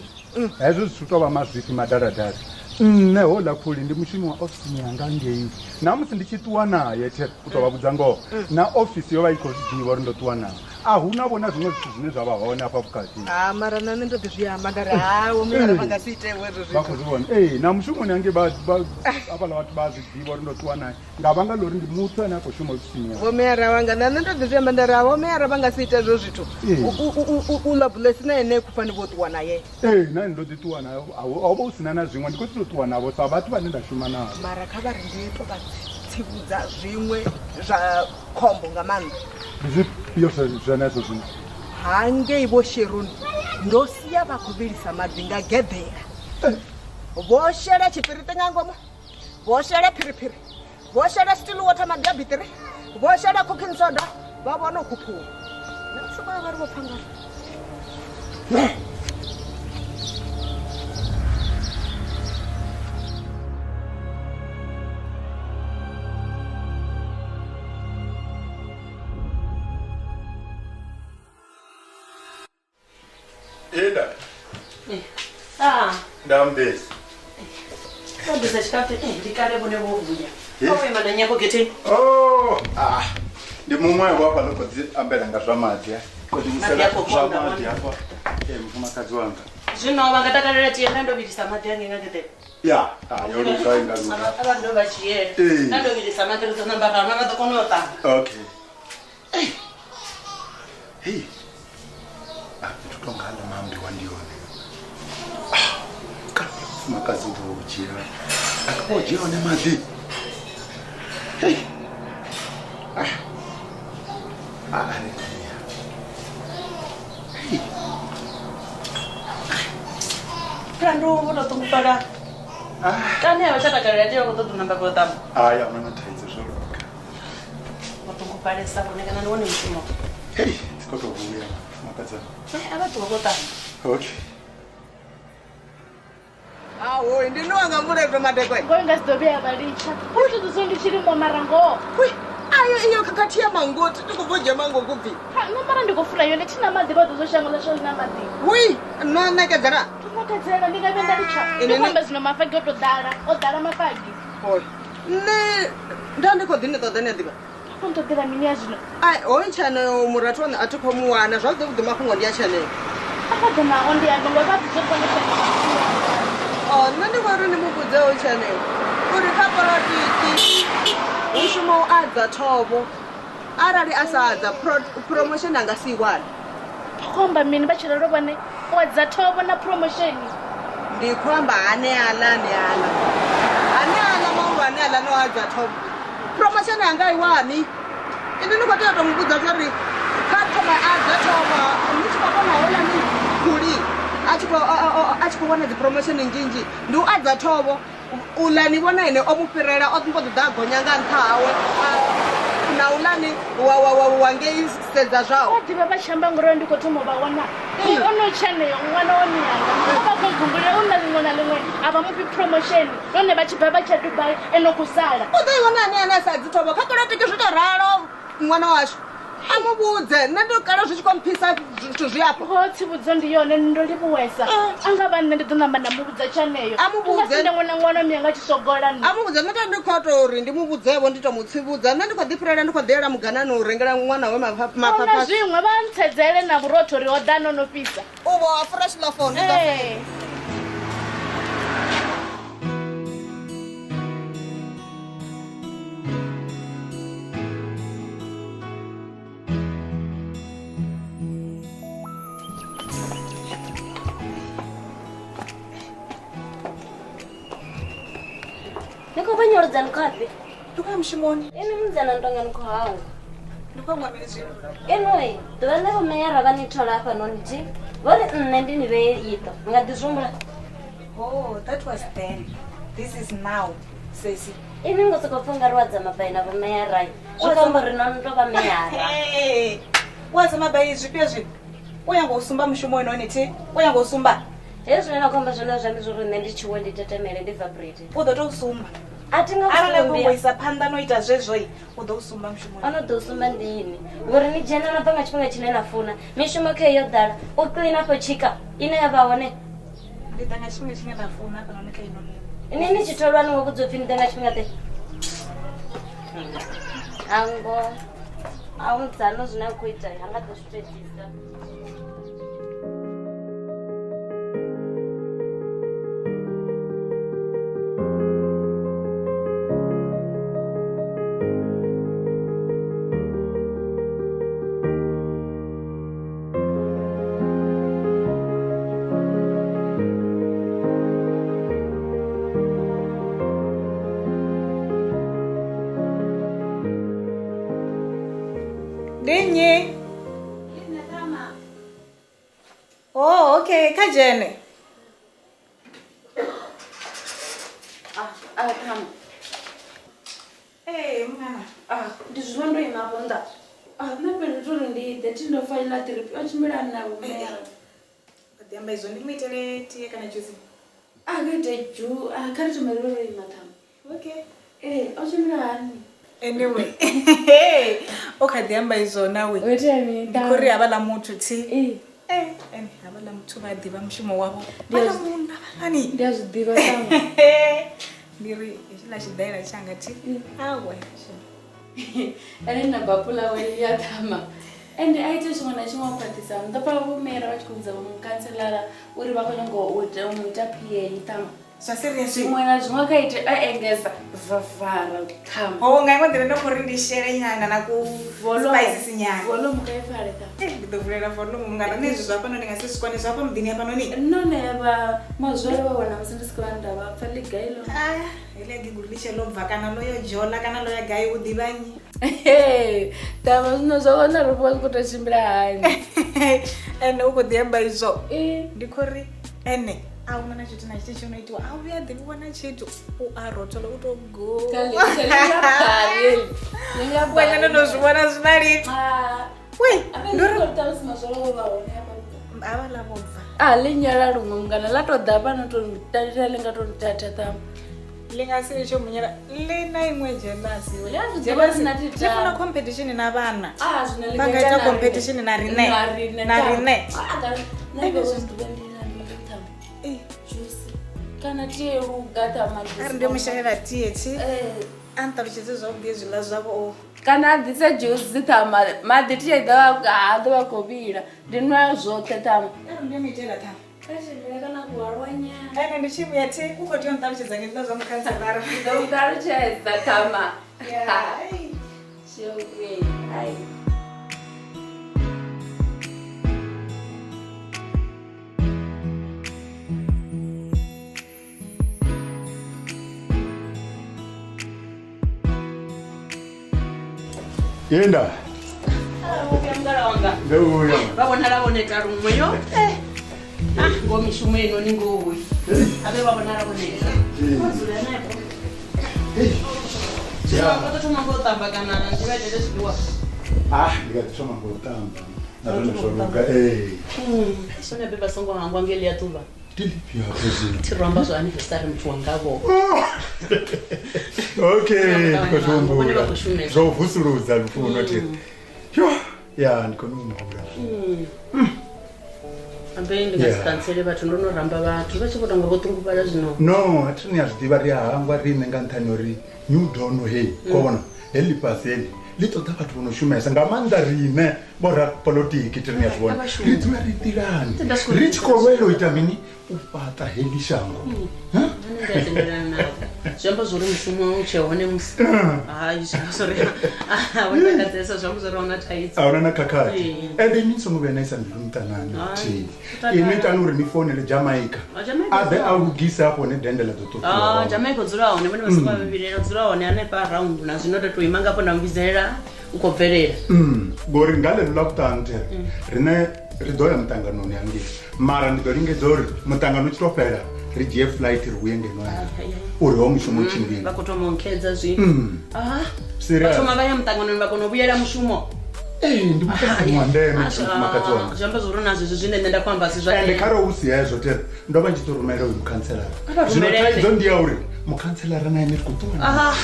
haizvo zvitova mazviki madaradari nehola kuli ndi mushini wa ofisi yanga ngei namusi ndichituwa naye chete kutova kudzango na ofisi yova ikozvidiva rindotuwa nayo ahuna vona zvimwe zvithu zvine zvavaona apa mukati mara nane ndoti zviyamba ndari hawo mira vangasiitewo vakuzvivona namushumoni yange apala vati vazvidiva rindotuwa naye ngavangalori ndi muthu ane akoshuma ofisini vomera vanga nane ndoti zviyamba ndari hawo mera vangasiita izvo zvithu ulabhulesi naye nekufani votuwa naye nani ndotituwa nayo auva usina na zvimwe ndikototuwa navo savati vane ndashuma navo mara kavari nditobatsivudza zvimwe zvakhombo ngamanda ndizvipiyo zvanazvo zvino hange ivo sheroni ndosiya vakuvirisa madzinga gedhera voshere chipiriti ngangomo voshere piripiri voshere still water madabitiri voshere cooking soda vavona kupfuura nakushuka vari vopangana Eda. Ndambesi. Ndambesi chikafe ndikare bone bovuya. Kowe mananya ko geteni. Ndi mumwe wapa lokodzi ambela ngazvamati ya. Kodi musela zvamati apa. Mufumakadzi wanga. Zvino vangatakalela tienda ndovirisa mati yange ngagete. Ya, yoruka ingaruka. Abantu vachiye. Ndovirisa mati namba kana vatokonota. Okay. Hey. Tongala mambi wandione. Kana makazi ndojira. Akojira ne madi. Hey. Kando udah tunggu pada. Kan ya saya tak kerja aku tuh nambah kota. Ya mana taizo zolo. Tunggu pada sa kuna kana noni msimo. Hey, sikoto vuya makaza. Apa tuh kota? Okay. Awo ndinoanga mure ndo madekwe. Ngoinga sidobea balicha. Kuti tuzondi chirimo marango. Ayo iyo kakatia mangoti tikubvoje mango kubvi. Nomara ndikufura yone tina madhi vazoshangula shona madhi. Wi, no nakadzara. Nakadzara ndingavenda licha. Ndikomba zino mafagi otodara, odara mafagi. Oi. Ne ndandiko dine todane diba. Kontodira minya zvino. Oi chana muratwana atikomuwana zvazvo kuti mafungo ndi achane. Akadana ondi yango vabizokona chana. Nandi kwari nimubudze oi chane. Uri kaparati ushumo adza thobo. Arali asadza promotion angasiwana. Komba mini bachiraro bane wadza thobo na promotion. Ndikwamba ane ala no adza thobo. Promotion angaiwani. Ndinokotera tomubudza kuti customer adza thobo. Ndichikona hola ni kuri. Achikuona the promotion njinji. Ndu adza thobo. Ulani bona ine omupirela otimboda gonyanga nthawe. Na ulani wange seza zvawo. Ati baba shamba ngoro ndikotomo baona. Ono chane mwana woni yanga. Baba kugungule una limwe abamupi promotion. None bachi baba cha Dubai enokusala. Utoiona ani anasadzi thobo kakora tiki zvitoraro mwana washo. Amubudze ndokala zvichikomphisa zviyapo. Hotsibudzo ndiyone ndolibuwesa. Angaba nne ndinamba ndamubudza chaneyo. Amubudze mwana myanga chisogola ni. Amubudze ndikhotori ndimubudzevo nditomutsivudza ndikhodipirela ndikhodela muganano urengela mwana we mapapa. Ona zvimwe vantsedzele na burotori odano nopisa. Ubo afresh la phone. Niko banyorodza nkapi? Nduka mshimoni. Ini mzana ndonga nko hawo. Nduka mwamirizi. Enoi, dole bomeyara banithola apa nonji. Vole nne ndini be yito. Ngadizumula. Oh, that was then. This is now. Sesi. Ini ngosokofunga rwadza mabaina bomeyara. Ukombo rinondo bameyara. Hey. Waza mabai zvipya zvi. Uyanga usumba mushumo inoni ti. Uyanga usumba. Hezwi nakomba zvona zvamizvuri nne ndichiwe nditetemere ndivibrate. Udoto usumba. Atinga kungoisa phanda noita zvezvoi udo usumba mushumo. Anodo usumba ndini. Ngori ni jena na panga chipanga chine nafuna. Mishumo ke yodala. U clean up chika. Ine yabaone. Nditanga chipanga chine nafuna kana neka inoni. Ini chitolwa ngokudzofi ndanga chipanga te. Ango. Auntsano zvina kuita hanga dosvetisa. Denye. Oh, okay, kajene. Tama. Mwana. Ndizvondo imabonda. Napendotoni ndiite tindofanira trip ochimilana navo mera. Kadamba izo ndikuitele tie kana juice. Akaite ju, akati tumeroro imatama. Okay. Ochimilana. Anyway. Okadamba izo nawe. Wetemi. Ndikuri abala mutu ti. Abala mutu vadiva mushumo wavo. Bala munda balani. Ndiyazvidiva tama. Ndiri chila chidaira changa ti. Awe. Ane nabapula weli yatama. And aite chimwe nachimwe kukwatisa ndapavomera vachikudza mukanselara uri vakonyongo umuita PA tama. Serious. Zvimwe zvimwe kaite aengeza zvavhara kama. Oh, ngaimondere ndokuri ndishere nyana na ku spices nyana. Volume kaifareka. Ndovulera volume mungana nezvi zvapano ndingasizvikwanisa apa mudhini yapano ni. None va mazwere vawana musindisikwanda vapfa ligailo. Ile gigulishe lobva kana loyo jola kana loya gai udivanyi. Tava zvinozvaona rupo kutochimbira hani. Ene uko diamba izo. Ndikori ene. Auna na chitu na chitu chinoitwa auya ndikuona chitu uarotola utogo kale kale wena ndozviona zvinari ndoro tausima zvoro vaona ava lavobva linyara rumwe mungana latodha panototarira lingatotata tamo lingasiri chomunyara lina imwe jenasi jefuna competition navana pangaita competition narine kana tiye rugata manje ari ndemushayira tiye antarucheze zvakudye zvila zvavo kana adzise juice tama madhi tiye dava kobira ndinwa zvote tama ari ndemitela tama kashimira kana kuwarwanya ene ndichimuya te ukoti antarucheza ngenda zvamukhanselara ndotarucheza tama shokwe ai Yenda. Ndeuya. Babona laboneka rumweyo. Ngomishumo eno ningowe. Abe babona laboneka. Kozula napo. Ja, batotuma ngotamba kana ndibadele zidwa. Ndikatoma ngotamba. Nazvoruga Sona beba songo ngangwa ngeli yatuva. Tilipi hapo. Tiramba zwa anniversary mtu wangavo. Okay, ndikoshombola. Zvovusurudza lufuno te. Yo, ya ndikonomhura. Ambe ndingasikansele bathu ndonoramba bathu vachikuda ngavotungubala zvino. No, hatini yazvidiva rihangwa rine ngantanori new dawn hey. Kona, heli paseli. Litoda bathu vonoshumesa ngamanda rine bora politiki tini yazvona. Rituma ritirani. Richikowelo itamini upata heli shango. Zvamba zvori mushumo uchehone musi. Sorry. Wendakadzesa zvangu zvaraona taitsa. Auna kakati. Ende ninsongovenaisa ndilumtanani. Inoitanuri nifonele Jamaica. Abe augisa hapo nedendela dotokura. Jamaica dzurawo nemene masikwa vivirera dzurawo neane pa round na zvinototoimanga po ndamvizera ukobverera. Gori ngale lulakutante. Rine ridoya mutanganoni yangi. Mara ndidoringedzori mutangano chitopera. Rijie flight ruwenge noya. Uri wa mushumo chimbiri. Vakutomonkedza zvi. Serious. Batoma vaya mutanganoni vakonobuyera mushumo. Ndimukati mwandeme makatona. Zvamba zvoro nazvo zvine nenda kwamba sizva. Ende karo usiya zvotera. Ndova nchitorumera uyu mukhanselara. Zvinotaidza ndiyauri mukhanselara naye ndirikutunga.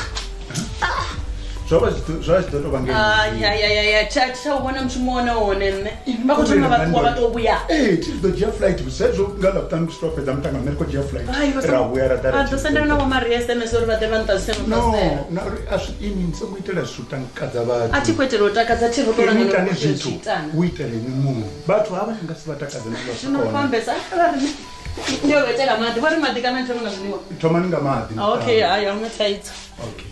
Zvava zvitoto ngeni. Chaubona mushumo one ne. Vakutoma vakuwa vatobuya. Tiridodzia flight kusezvo ngala kutanga kusitopedza mutanga meriko dzia flight. Rabuya radara. Atosendera na mari SMS uri vatevanta sema no, ini ndisongoitela zvitangikadza vathu. Atikwetera utakadza tirotora ngeno nezvitu. Uitele nemunhu. Bathu ava ngasivatakadza navo. Zvinofambesa. Ndio vetera madhi, vari madhi kana nchona zviniwa. Toma ninga madhi. Okay, haya unotsaidza. Okay.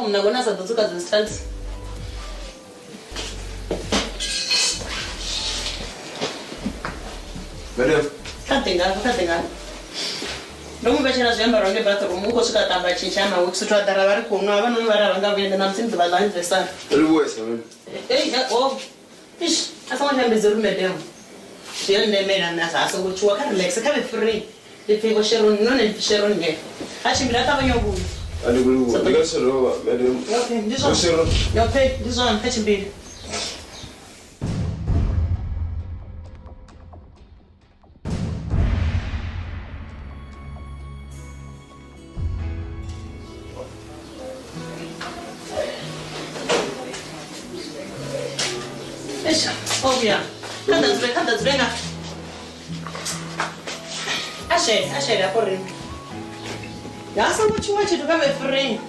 Mnagona za dotsuka distance. Madam. Katenga. Ndomu bechera zvemba ronge bathroom uko suka tamba chichama ukusutwa dara vari kunwa vanhu varavanga kuenda namsinzi valanjesa. Riwesa man. Ish, asama chambize rumedemo. Zviyende mena nasa asokuchwa ka relax ka be free. Lifiko Sharon none Sharon nge. Achimbira tabanyobu. Andikuluku ndikasoroba madam. Okay, this one. Okay, this one achimbira. Oh yeah. Kanda zvenga. Ashe apore. Yasa muchwa chitu kama free.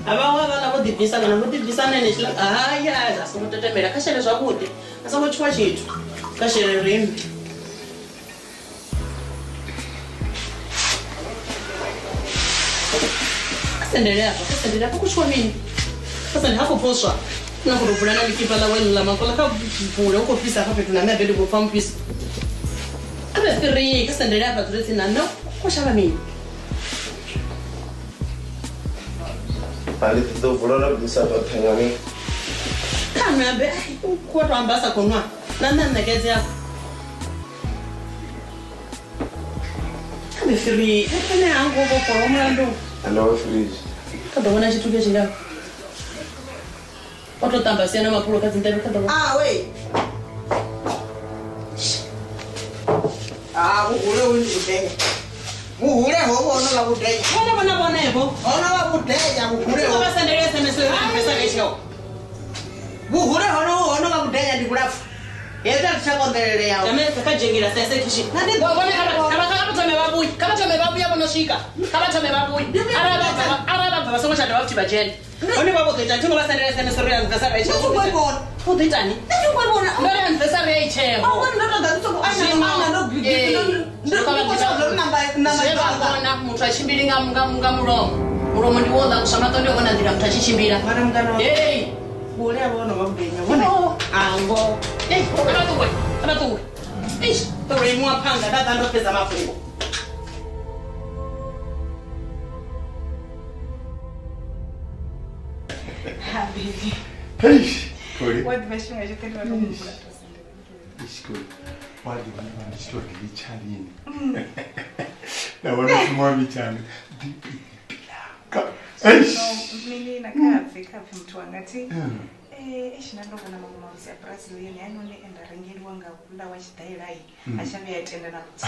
Abawa bana bodibisa kana bodibisa nene chila. Aya, asomutetemera kashele zvakuti. Asa muchwa chitu. Kashele rimbi. Sendele hapo kuchwa mimi. Sasa ni hapo poswa. Na kurupulana likipala wenu la makola ka pula uko pisa hapo tunamea bado kwa farm pisa. Abe free kasendele hapa tuleti na no kushaba mimi. Ali Thivhulawi bisa batengani. Kama be kwa tuambasa kunwa. Nana nageze hapo. Abe free kana ango kwa omlando. Hello freeze. Kada wana chitu ke chinga. Otro tamba siana mapulo kazi ndabe kada. We. Muhule ulibudeya. Muhule hobo ono la budeya. Bona ebo. Ono la budeya muhule. Kwa sendele SMS pesa kesho. Muhule ono la budeya ndikulafu. Yeta tsakondelele yawo. Kama kakajengira sasa kishi. Nadi bona kama tumebabuyi. Kama tumebabuyi hapo noshika. Kama tumebabuyi. Araba basoma cha dawa tibajeni. Oni babo keta tingo basendele SMS real pesa kesho. Kuditani. Ndore anniversary ya icheo. Ndakabona muthu achimbira mulomo ndiwoza kushamata ndio ona ndira muthu achichimbira. Hey, Bole abono babudenya bone. Ango. Hey, abatuwe. Ish, tore mu apanga dada ndo pesa mafungo. Habibi. Hey, Kori. What version are you going to do? It's good. Why do you want to show the Chinese? Now, what is more Chinese? Mimi na kafe mtu angati. Eshinandobona mama wase Brazilian yanone endarengirwa ngakula wachidhailai ashabe yatenda na kuti.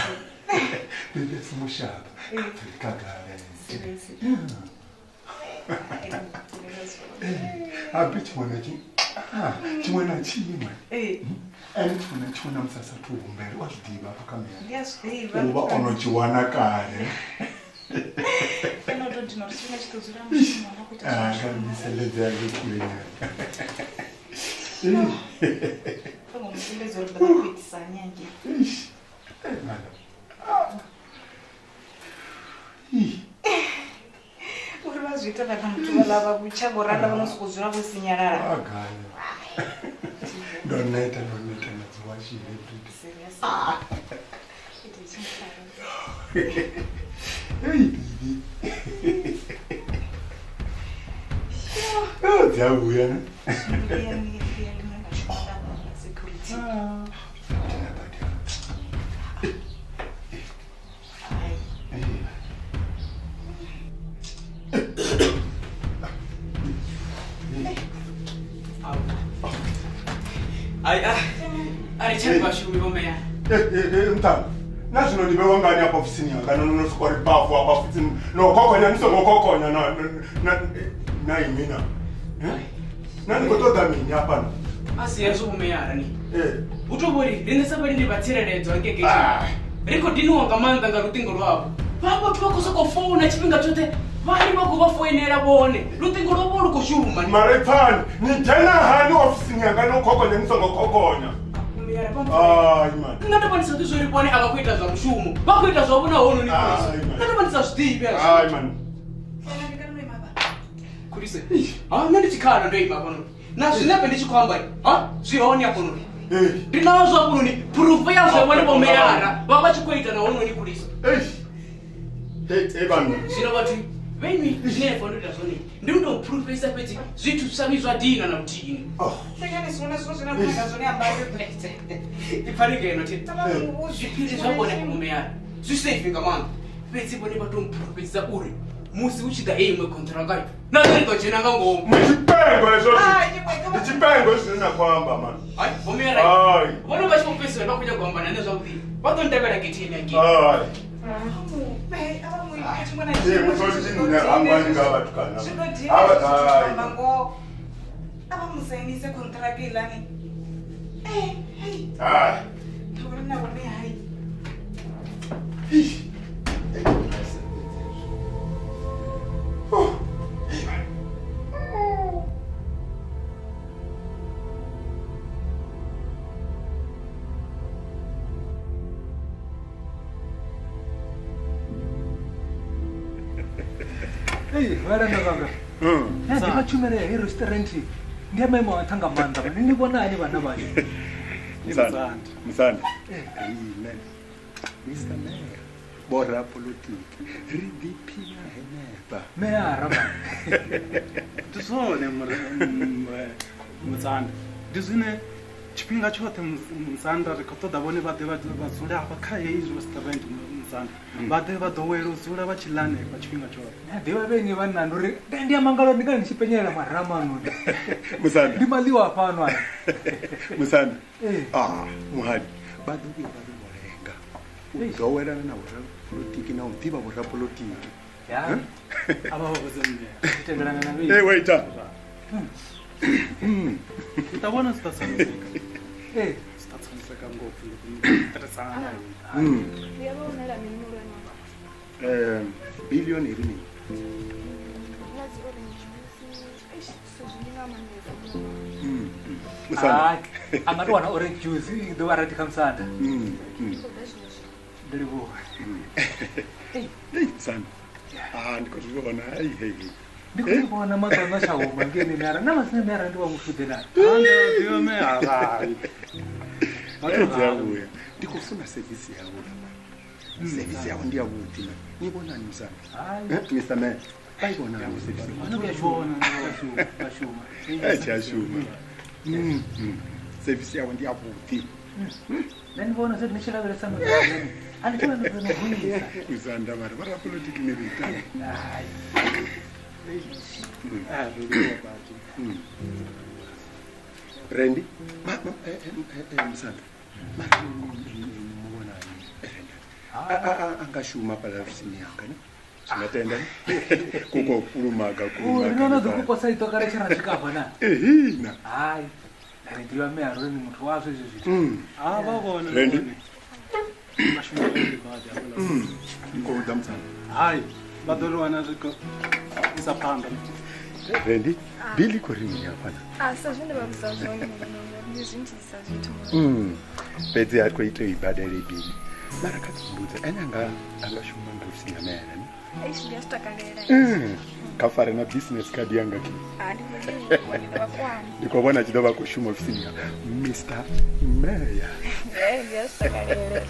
Ndese mushaba. Kagale. Seriously. Abiti mwana chimwana chimwe. Ani chimwana msasa tuumbele wazidiba pakamera. Yes, diba. Uba ono chiwana kale. Eno don't know sina chitozura mwana kuti. Kaniseleza yekuya. Kama mselezo ndo kuitisa nyange. Urwazvita vakamtu valava kuchangoranda vanosukuzvira kusinyarara. Doneta nadziwashire kuti. Oh, dzauya ne. Ai chamba shumi bomea. Mtana. Nazino ndibe wangani hapa ofisini yanga no square bafu hapa ofisini. No kokonya niso ngokokonya na imina. Nani kotoda mini hapa? Asi yazo bomea ni. Utobori ndine sabari ndibatsireredzo ngeke. Riko dinu wanga manda ngarutingo rwabo. Babo twakosoka phone chipinga chote. Vani vakuvafoinera vone rutingo rwavo rukushuma marepani ni jena hani ofisini yanga nokokonya nisongokokonya ngatopanisa kuti zvori pone avakuita zvamushumo vakuita zvavona hono ngatopanisa zvitiipe kurise nandichikana ndoima pano nazvinepe ndichikwamba zvioni yakononi ndinazvo akononi purufu yazvevone vomeyara vavachikoita naononi kurisa zvinovati veni zvinefondoita zvoni ndinotopurufesa peti zvitu sami zvadina namutini iparikainoti zvipiri zvakone kumumeyara zvisefinga mwana peti pone patomupurufesa uri musi uchida eimwe kontrakayo nazorikochenanga ngomo ndichipengo zvinena kwamba man vomeyara vone vachimupesera vakuja kuambana nezvakuti vatondavera getini yake Hayi. Ngibona nabone hayi. Hey, where are you? Ndimachumere restaurant. Ndiyamema wathanga amandla. Ndibonani bana bayo. Msanda. Yine. Mr. Mayor. Bora politiki. Ridiphila heneba. Meya raba. Tusone Msanda. Ndizine chipinga chote Msanda rikotoda bone bade bazula abakhaye izwe restaurant Msanda. Bade badowelo zula bachilane kwa chipinga chote. Ndiwe beni vanando ndiyamangalo ndikanichipenyela marama no. Msanda. Ndimaliwa pano aya. Msanda. Muhadi. Baduki molenga. Udowela na politiki na utiba bora politiki. Ya. Aba bazembe. Titengelana na mimi. Hey waiter. Utabona sitasaniseka. Sitasaniseka ngofu ngitatsaana. Uyabona la minuro yana. Billion irini. Lazi orange juice. Sojinga maneza. Msanda. Amatu wana orange juice ndo warati kamsanda. Ndiribo. Hey Msanda. Ndikuzibona hey. Ndikubona mazana shawo mangeni mara namasine mara ndiwa mufudela. Ndiyo mara. Matotsabuya. Ndikufuna service yawo. Service yawo ndiyabuthi. Nibona ni Msanda. Mr. Mayor. Bayibona ni service. Anobona bashuma. Chashuma. Service yawo ndiyabuthi. Ndibona sethi nishilabele sama ngani. Andithola nokuzisa. Msanda mara bara politiki nerita. Hayi. Randy, Msanda. Mbona angashuma pala ofisini yanga ne? Sinatenda. Kuko kulumaka. Unono dokuposa itokare chana chikafa na. Hina. Hayi. Ndiwa meya roni muthu wazo izvo zvito. Babona. Randy. Mashuma ndi baadhi. Ngoda Msanda. Hayi. Badolwana zviko. Isapanda. Randy, Billy korini yapana. Sazvinde babuzazvone nezvindisa zvito. Bedzi yako ite ibadele Billy. Mara katsumbuza anyanga angashuma ngofisina mera ne? Eish ndiyasitakalera. Kafara na business card yanga ki. Ndibona bakwana. Ndikubona chidova kushuma ofisini ya Mr. Mayor. Ndiyasitakalera.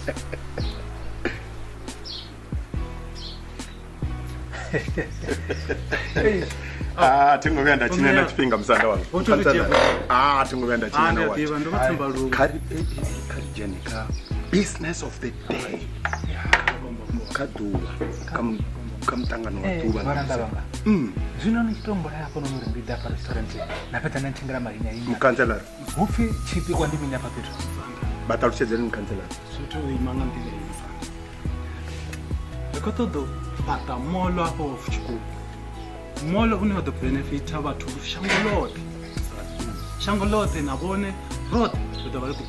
Tingovenda chine na chipinga Msanda wangu. Tingovenda chine na Ndiva ndokutsamba lu. Kari jenika business of the day. Kaduwa kamtangano wa duwa. Varanda vanga. Zvino nichitombola yako nomurimbidha pa restaurant. Napeta nantingara marinya inga. Mkanzelar. Hufi chipi kwandiminya pa Petro. Bataluchedzera mkanzelar. Zvito imanga ndile Msanda. Lekotodo pata molo hapo fuchiko. Molo une the benefit abathu shangolote. Shangolote nabone road with the benefit.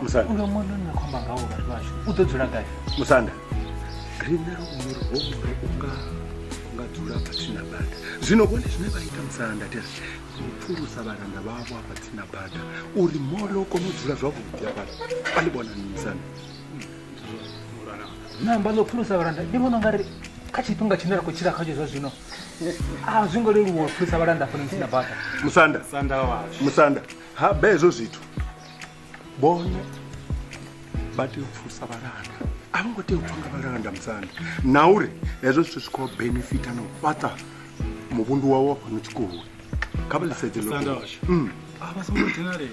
Msanda. Ulo molo nakhomba ngawo bantu basho. Utodzula kahle. Msanda. Rinero unga dzula patina bada. Zvinobone zvinevaita Msanda tese. Kupfurusa varanda vavo patina bada. Uri molo konodzula zvavhuti apana. Alibona ni Msanda. Namba lopfurusa varanda ndibona ngari kachitunga chinera kuchira kacho zvino. Zvingoreruwa kupfurusa varanda pano msina bada. Msanda. Ha bezo zvito. Bona bati kupfurusa varanda. Avangoti kupanga varanda Msanda. Nauri ezo zvito zviko benefit anobata mubundu wawo pano chikuru. Kabali sejelo. Msanda washo. Abasongotenare.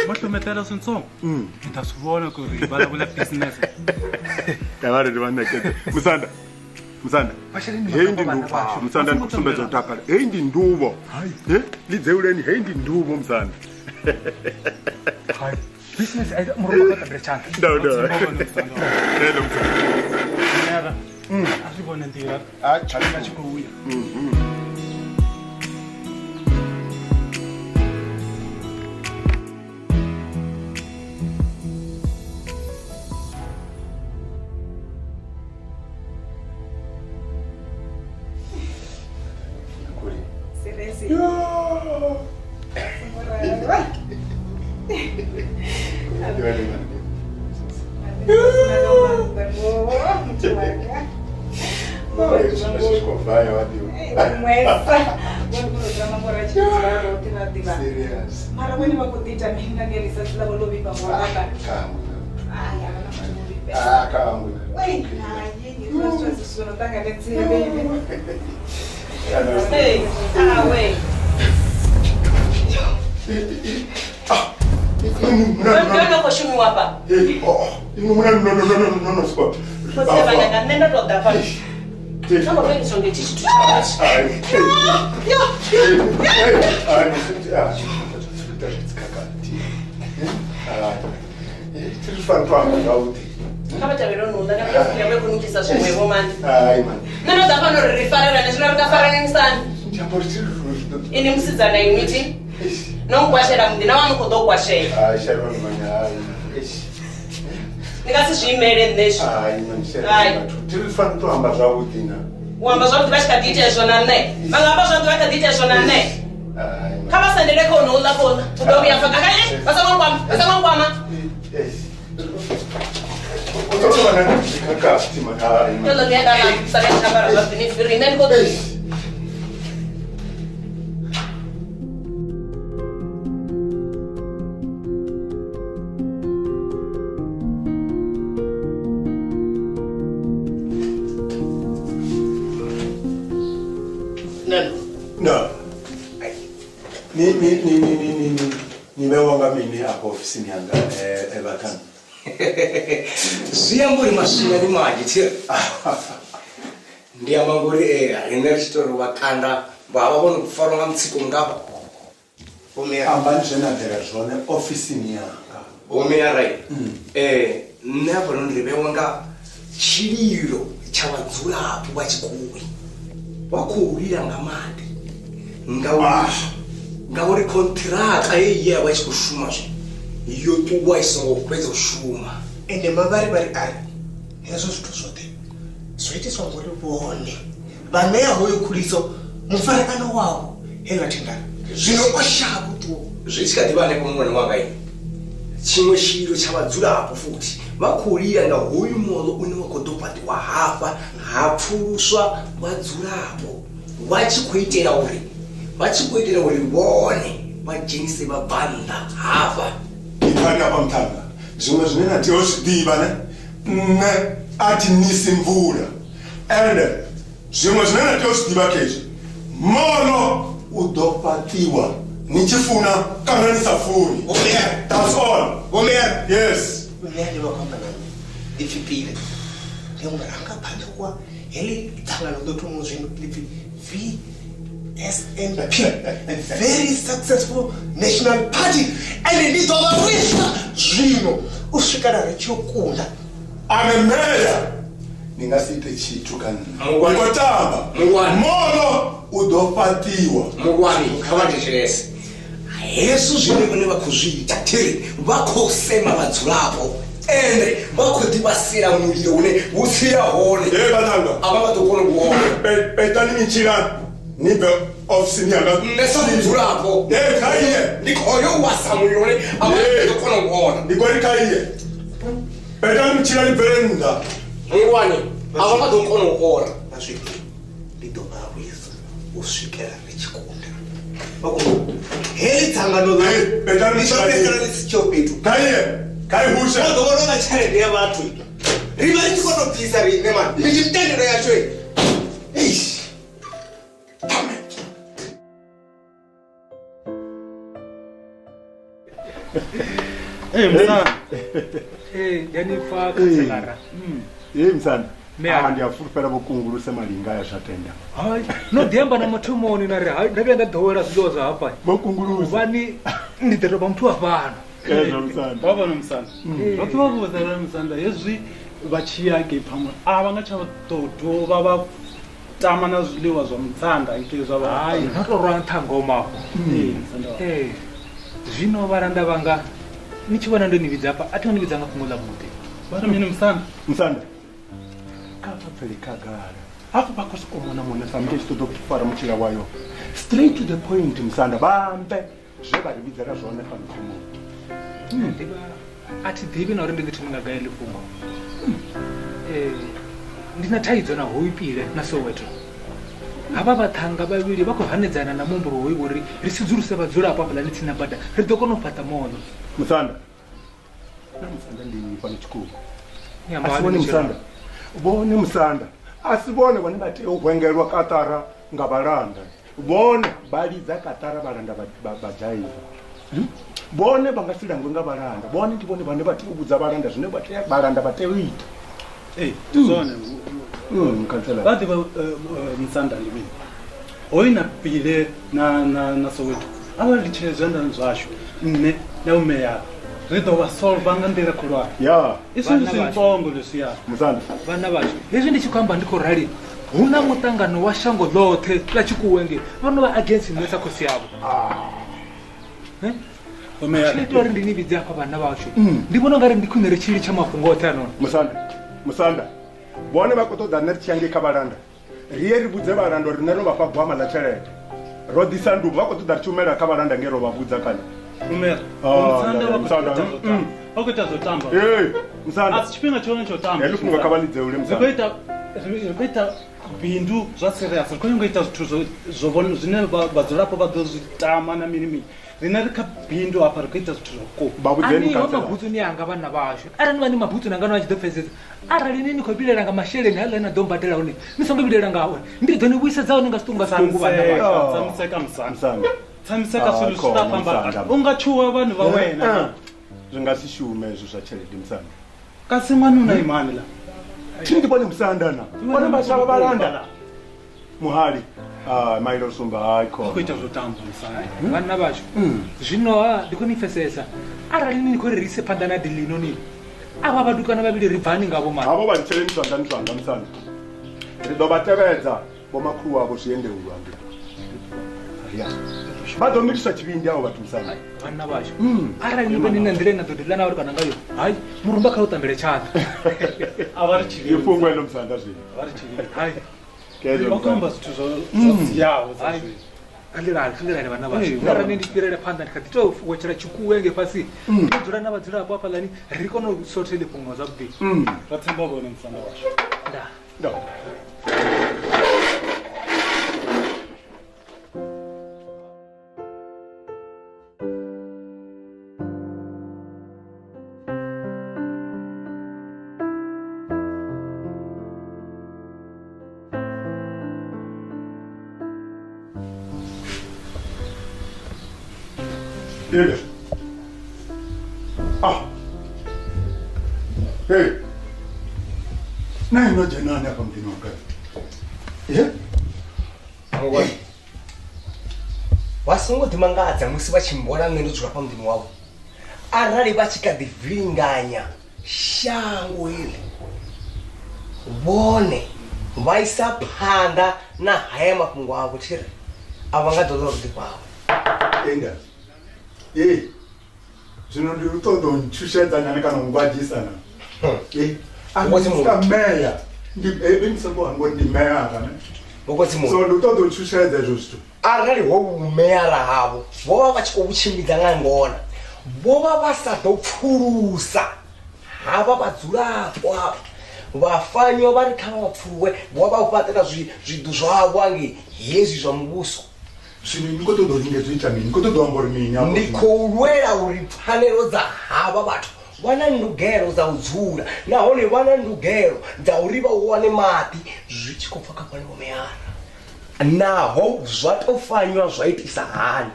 Matometela sonso. Ndasubona ku ribala kula business. Yavari ndivana kete. Msanda. Hey ndi nduvo. Msanda ndikusumbedza utakala. Hey ndi nduvo. Lidzeuleni hey ndi nduvo Msanda. Business aida muroba ka brechana. No. Hello Msanda. Asibona ndira. Chakina chikuuya. Mara when you put it, I mean, I get such level of people. Wait, you must just sort of think I didn't see a baby. Hey, wait. No, show me what. No, stop. What's the name of that? I'm going to teach you to Wamba zote bashika details on ne. Mangaba zote bashika details on ne. Kama sendele ko no la ko. Tudomi afaka kanye. Basa ngwama. Yes. Oto bana kaka stima ha. Tolo dia dala sabe chambara zote ni free nen ko. No. Nimewanga mimi hapo ofisini yanga Vhathu. Siyamburi mashina ni maji tira. Ndiya mangori energy wakanda baba bona kufaronga mtsiko ngapa. Ambani jena dera zone ofisini yanga. Omearai. Never ndibewanga chiliro chawadzula hapo bachikuwi. Wakuurira ngamandi. Ngauri kontraka yeye wachikushuma zve. Iyo tuwa isongo kupedza kushuma. Ende mavari ari. Hezo zvito zvote. Zvoitiswa ngori vone. Vana yahoyo kuliso mufarakano wavo. Hela tendana. Zvinokoshapo tu. Zvisikadhibane kumwana wanga ini. Chimwe chiro chavadzura hapo futi. Vakurira ngahoyu mono une wakodopati wahafa hapfuruswa wadzura hapo. Vachikuitira uri vone vajenise vabvanda hafa. Ikana pamtanga. Zvimwe zvinena tiozvidiva ne ati nisi mvura. Ende zvimwe zvinena tiozvidiva kezvi. Mono udopatiwa. Nichifuna kana nisafuni. That's all. Yes. Unyani wakwambana ifipile. Ndiyongoranga phandle kwa heli itsangano ndotumo zvino lipi VSNP, a very successful national party, and it is overreached. Zvino usvikana rechokunda. I'm a mayor. Ningasite chitu kana. Ngotamba. Mono udopatiwa. Mugwani kavandishirese. Yesu zvine kune vakuzviita tiri vakosema vadzulapo ende vakodivasira muliro une usira hone vatanga avavatokona kuona petani michira nibe ofisini yanga nesamudzulapo kaiye ndikoyo wasa muliro une avavatokona kuona ndikori kaiye petani michira niberenda mungwani avavatokona kuona nasviki ndidobavisa usvikira rechikunda heli tsangano lisichopetu kaihusha odoona chaende yavathu riva richikotobvisa rine mani richitendero yacho eish msana yanifaka selara msana ndiyafurufera vokunguruse malinga yazvatenda hayi nodhemba namathomoni nari hayi ndave ndadhowera zvilo zvaapa vokunguruse vani ndidhetopa muthu wafana vava nomsana vathu vakuvazarira musanda hezvi vachiyake pamwe ava nga chavadodo vavatama na zviliwa zva mutsanda ike zvava hayi notorwa ntangomako zvino varanda vanga nichivona ndonividza apa atondividza nga kumula muti vatomini musanda kapapfeli kagara apo pakosikomona mona samike chitodo kutwara muchira wayo straight to the point Musanda vambe zvevarivhidzira zvone pamukhumo ati dhivi na uri ndingiti ndingagaile fungo ndina thaidzo na hoipile na Soweto ava vathanga vavili va kuhanedzana na mumburo hoyi uri ri sidzuruse vadzulapo apa lani tsina bada ri ḓo kona u fhaṱa mono Musanda na Musanda ndi fana chikulu asivone Musanda vone Musanda asivone vane va tea u hwengelwa katara nga valanda vone balidza katara valanda vajaiva vone va nga si langwe nga valanda vone ndi vone vane va tea u vhudza valanda zwine valanda va tea u ita zone vati va Musanda limini hoyi na pile na Soweto ava ri tshile zwanḓani zwashu nne na umeya ri ḓo va solva nga nḓila khulwane ya izwo ndi zwitsongo leswiya Musanda vana vashu hezwi ndi tshi khou amba ndi khou rali hu na muṱangano wa shango ḽoṱhe ḽa tshikuwenge vhano vha against nṋe sa khosi yavho ito uri ndi ni vhidze hafha vhana vashu ndi vhona ungari ndi khwine ri tshi litsha mafhungo oṱhe anone Musanda vone va khou ṱoḓa nne ri tshi yange kha valanda riye ri vhudze valanda uri nne ro vha fha gwama ḽa tshelede ro ḓisa ndubu va khou ṱoḓa ri tshi humela kha valanda nge ro vha vhudza kale okuita zotamba Musanda asi tshifhinga tshone tsho tamba ri funga kha vha lidze ule Musanda zikoita bindu zwa serious ri khou nyanga ita zwithu zwine vhadzulapo vha ḓo zwi tama na mini mini rine ri kha bindu hafha ri khou ita zwithu zvakoani ho mabhutsu ni anga vhana vashu arali ni vha ni mabhutsu nanga no vha tshi ḓo pfesesa arali ni khou vhilela nga masheleni haḽa na ḓo mbadela hone ni songo vhilela ngawe ndi ḓo ni vhuisedza hone nga siṱungu nga siṱungu vhana vashu tsamiseka swilo swi ta famba u nga chuha vanhu va wena swi nga si shume hezwo zwa tshelede Musanda kasi n'wanuna hi mani la thi ndi vone Musanda na vone vashava valanda muhali mailo sumba hayi khou ita zwo tamba Musanda vhana vashu zwino ndi khou ni pfesesa arali ni khou ri ri ise phanḓa na dili ino nini ava vhatukana vhavhili ri bvani ngavho mani havho vha ntseleni zwanḓani zwanga Musanda ri ḓo vha tevhedza vhomakhulu wavho zwiende ulwange vha ḓo mitiswa tshivhindi avho vhathu Musanda vhana vashu arali ni vha ni na nḓila ine na ḓo dilana uri kana ngayo hayi murumba kha u tambele tshaḓa ava ri tshivhindi ifungwa ino Musanda zwino ava ri tshivhindi hayi vakuamba zwithu zwo siyaho khalilani vana vashu arani ndi fhirele phanḓa ndi kha ḓi tou wetshela tshikuwenge fhasi ndi dzula na vhadzulapo hafhaḽani ri kone u sothele fhungo zwavhuḓi ra themba vhone Musanda washu nda Ele. Hey. Nai no jenani hapa mtini wanga. Vasingodhimangadza musi vachimbona nne ndodzula pamudini wavo arali vachikadhivhiringanya shango ili vone vaisa phanḓa na haya mafhungo avo chiri avangaḓoḓa ruḓi kwavo enda zvino ndiri kutoda unchushedza nyani kana ungwadzisana andisika meya ndimiseko hango ndi meyara so ndikutoda unchushedza izvo zvithu arali houmeyara havo vova vachikovuchimbidza nga ngona vova vasadopfulusa hava vadzulapo ava vafanyiwa vari kha vapfuwe vova vakuvatela zvidu zvavo ange hezvi zva muvuso zvino ndikotoda uringezoita mini ndikotoda wambori mini ndikoulwela uri pfanelo dza hava vathu vana ndugelo dza udzula nahone vana ndugelo dza uri vawane mati zvichikobva kapani vomeyara naho zvatofanywa zvaitisa hani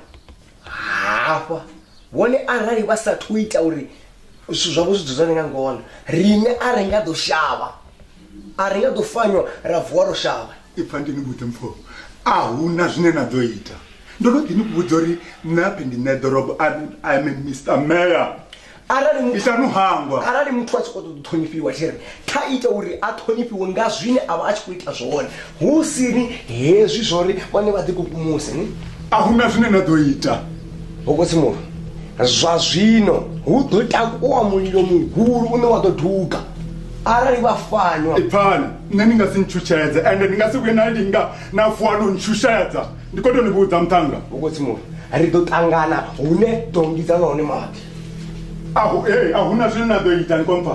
hafa vone arali vasati uita uri zvinhu zvavo zvidzuzane nga ngona rine aringadoshava aringadofanywa ravhuwa roshava ipfa ndinibudze mfo ahuna zvine nadoita ndinodini kubudza uri napi ndine dhorobha I'm Mr. Mayor isanuhangwa arali muthu achikotothonifiwa chiri taita uri athonifiwe nga zvine ava achikuita zvone husini hezvi zvori vane vadhikupumuse ahuna zvine nadoita okotsi munhu zva zvino hudotakuwa mulilo muhuru une wadodhuka arali vafanywa ipana nne ndingasintshushedza ende ndingasibuye nalinga nafuwa nontshushedza ndikotonibudza mthanga ukuthi munhu ri ḓo ṱangana hune ḓo ngisa nahone maḓi ahuna zwine na ḓo ita nkompa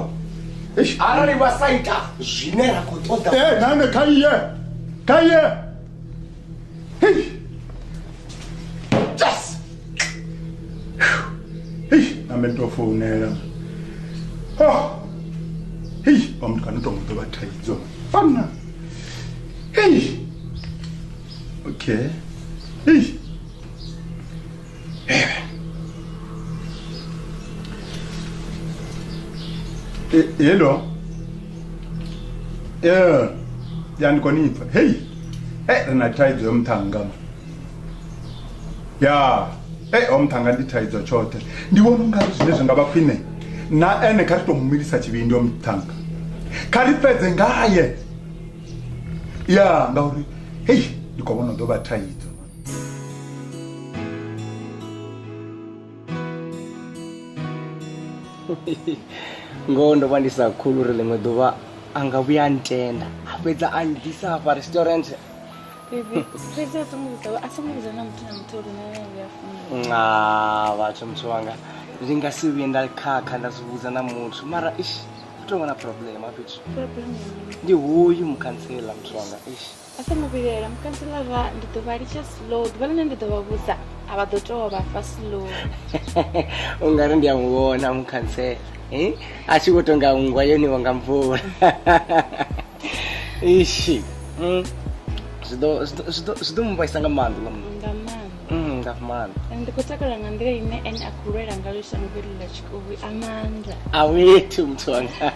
arali vha sa ita zwine ra khou ṱoḓa nane khaiye yes name ntofounela omntu kanotongoto bathaidzo fana okay hello yandikonipha rina thaidzo yomthanga omthanga ndi thaidzo tshoṱhe ndi vhona ungari zwine zwi nga vha khwine na ene kha ri tou mumilisa tshivhindi omthanga kha ri fhedze ngaye ngauri ndi khou vhona ḓo vha thaidzo ngoho ndo vha ndi sa khulu uri ḽiṅwe ḓuvha a nga vhuya ntenda a fhedza a ndisa hafha restaurant vhathu muthu wanga ndi nga si vhuye nda khakha nda zwi vhudza na muthu mara u tou vha na problem afhethu ndi hoyu mukhantsela muthu wanga asamuvhilela mukhanselara ndi ḓo vha litsha slow ḓuvha ḽine ndi ḓo vha vhudza a vha ḓo tou vha fa slow u nga ri ndi a muvhona mukhantsela a tshi khou tonga nngwa yoniwa nga mvula zwi ḓo mu vhaisa nga maanḓa nga maanḓa ndi khou takalela nga nḓila ine ene a khou lwela nga ḽo shango ḽi ḽa tshikovhi a maanḓa a wethu muthu wanga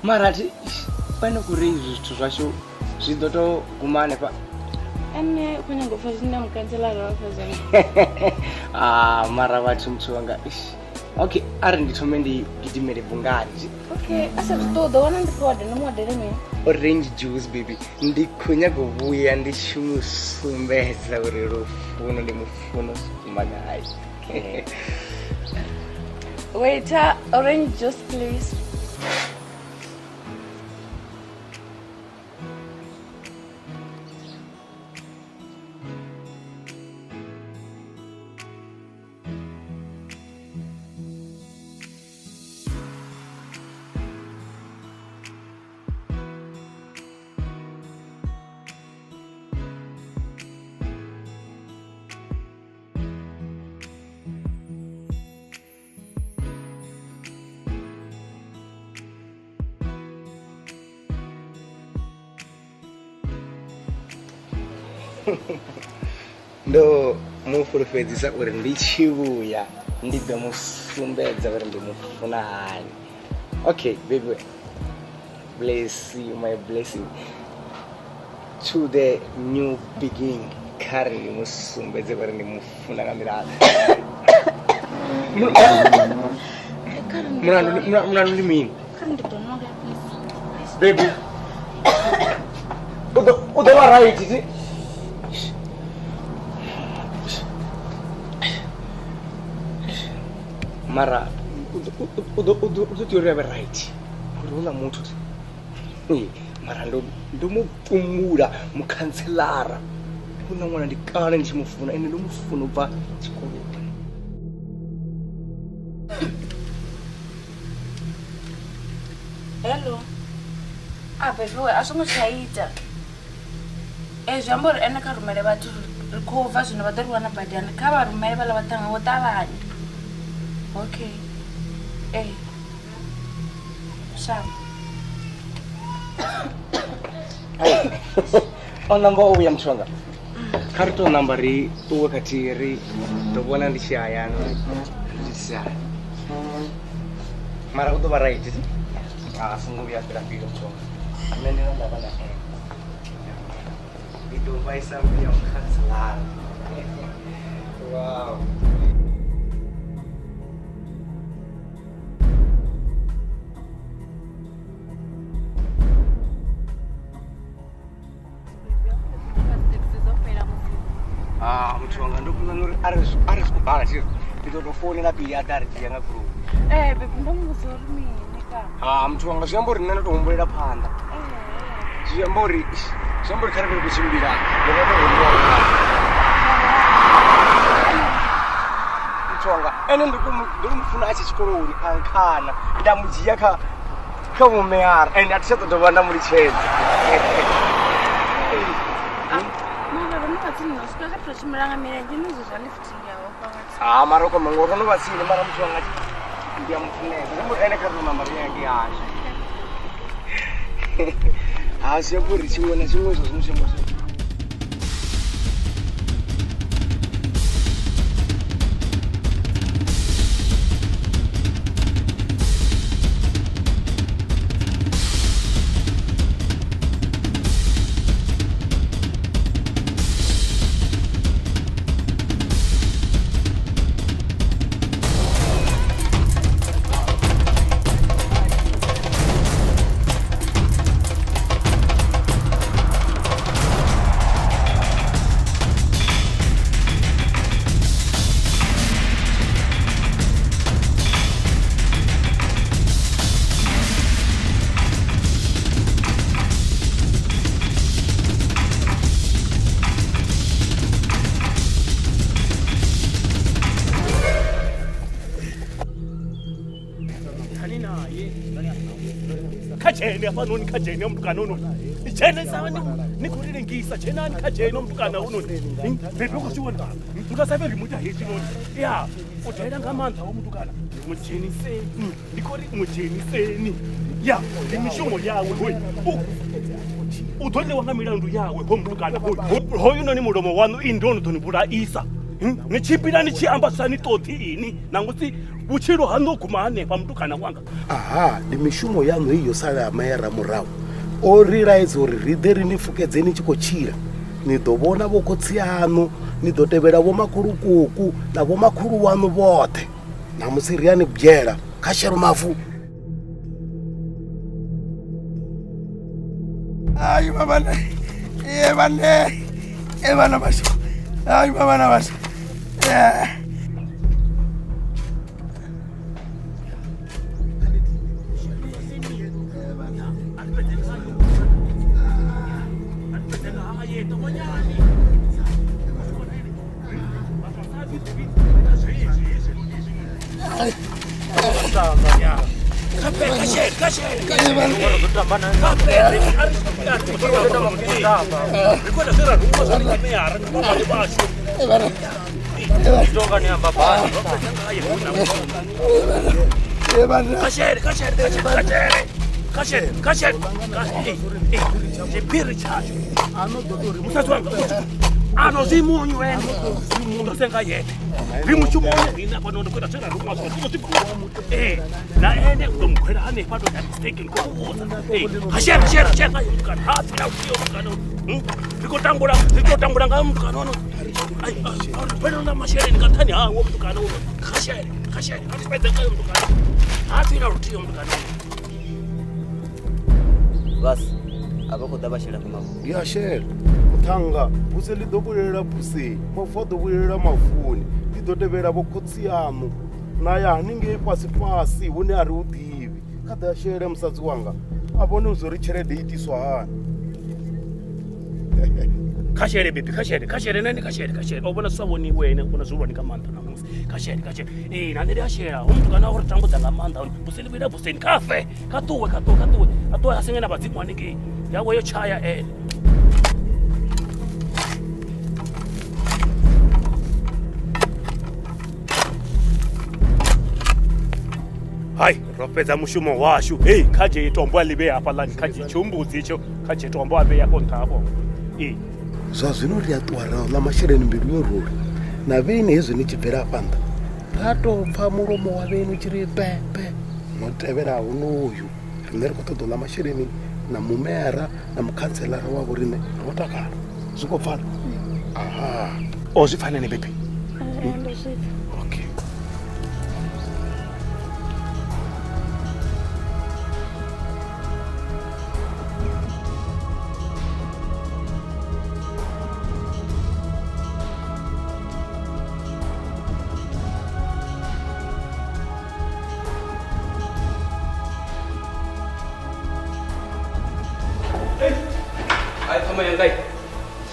mara thi fane kuri zwithu zwashu zwi ḓo tou guma hanefha ene u khou nyaga u pfha zwine mukhanselara wa pfha zwone mara vhathu muthu wanga okay ari ndi thome ndi gidimele bungani okay asa zwiṱoḓo wana ndi khou wada no muwadele mini orange juice baby ndi khou nyaga u vhuya ndi tshi mu sumbedza uri lufuno ndi mufuno sukumagayi waiter orange juice please ndo mufulufhedzisa uri ndi tshi vhuya ndi ḓo mu sumbedza uri ndi mufuna hani okay baby bless you my blessing to the new beginning kari ndi mu sumbedze uri ndi mufuna nga nḓila munandu ndi mini baby u ḓo vha right ti mara u ḓo tea uri avhe right uri hula muthu mara ndo mu ṱumula mukhanselara huna ṅwana ndi kale ndi tshi mufuna ende ndo mufuna u bva tshikoloni hello bebiwe a songo tsha ita zwi amba uri ene kha rumele vhathu ri khou bva zwino vha ḓo ri wana badani kha vha rumele vhaḽa vhaṱanga ngo ṱavhanya okay sawa o namba o vhuya muthu wanga kha ri tou namba ri ṱuwe khathihi ri ḓo vhona ndi tshi hayani ndi si hayani mara u ḓo vha right a songo vhuya fhira mbilu muthu wanga nṋe ndi no ndavha na ndi ḓo vhaisa mbilu ya mukhanselara wow muthu wanga ndo puḽana uri ari zwi khou bala tshiri ndi ḓo tou founela bili a ḓa ri dzhia nga gurupu bebi ndo muvhudza uri mini muthu wanga zwi amba uri nṋe ndo tou humbulela phanḓa zwi amba uri kha ri kutshimbila ndi nga tou humbula muthu wanga ene ndi mufuna a tshi tshikoloni a nkhana nda mu dzhia kha vhumeara ende a thi tsha ḓo dovha nda mu litshedza mara koma ngori no vha tsini mara muthu wanga ndi a mufunesa zwi mbo ene kha ri namba yange yasho zwi amba uri tshiṅwe na tshiṅwe izwo zwine zwi kajeni afanoni kajeni omntukana unoni ijene sani nikulilengisa jenani kajeni omntukana unoni bebokosiwona mntukasave rimuta heti noni ya ujela ngamandla omntukana mujeniseni ndikori mujeniseni ya imishomo yawe hoyi udoliwa nga milandu yawe omntukana hoyu noni mulomo wanu indono tonibulaisa nichimbila nichiamba ni toti ini nangusi butshilo hanoguma hanefha mutukana wanga ndi mishumo yanu hiyo sala mayara murahu o realize uri ride ri ni fukedzeni tshi khou tshila ni ḓo vhona vhokhotsi yanu ni ḓo tevhela vhomakhulukuku na vhomakhulu wanu vhoṱhe namusi ri ya ni byela kha shero mavu Ay, babana. Bana basho. Ay, babana basho. ano zimunyu wena umuntu sengayede rimuchumone ngina pano ndokwenda tsena rumwa na ene udomkhwela hane pato ya mistake ngokuza kashera yomkana hathi la uyo mkana rikotangula ngamkana ono wena na mashere ngathani hawo mkana ono kashera asipete kayo mkana hathi la uyo mkana bas abako dabashira kumavu ya share muthanga buse ḽi ḓo vhuyelela buseni mavu a ḓo vhuyelela mavuni ḽi ḓo tevhela vhokhotsi yanu na ya haningei fhasi hune a ri u ḓivhi kha ḓa shele musadzi wanga a vhone zwo ri tshelede itiswa hani kashele bebi kashele nani kashele obona swaboni wena ubona zwoboni ngamanda namusi kashele nani liyashela umuntu kana uri tambudza ngamanda buseli vhela buseni kafe katuwe asengena badzimu haningei yawe yo chaya ene hai ropedza mushumo washu hey khaje itombo alibe hafha lani khaje chiumbudzi icho khaje tombo abe yako nthafho zwa zwino ri a ṱuwa ra ḽa masheleni mbilu yo ruli na vheni hezwi ni tshi bvela phanḓa ra tou pfha mulomo wa vheni u tshi ri pepe no tevhela honoyu rine ri khou ṱoḓa u ḽa masheleni na mumera na mukhanselara wavho rine ro takala zwi khou pfala o zwi pfanene bebi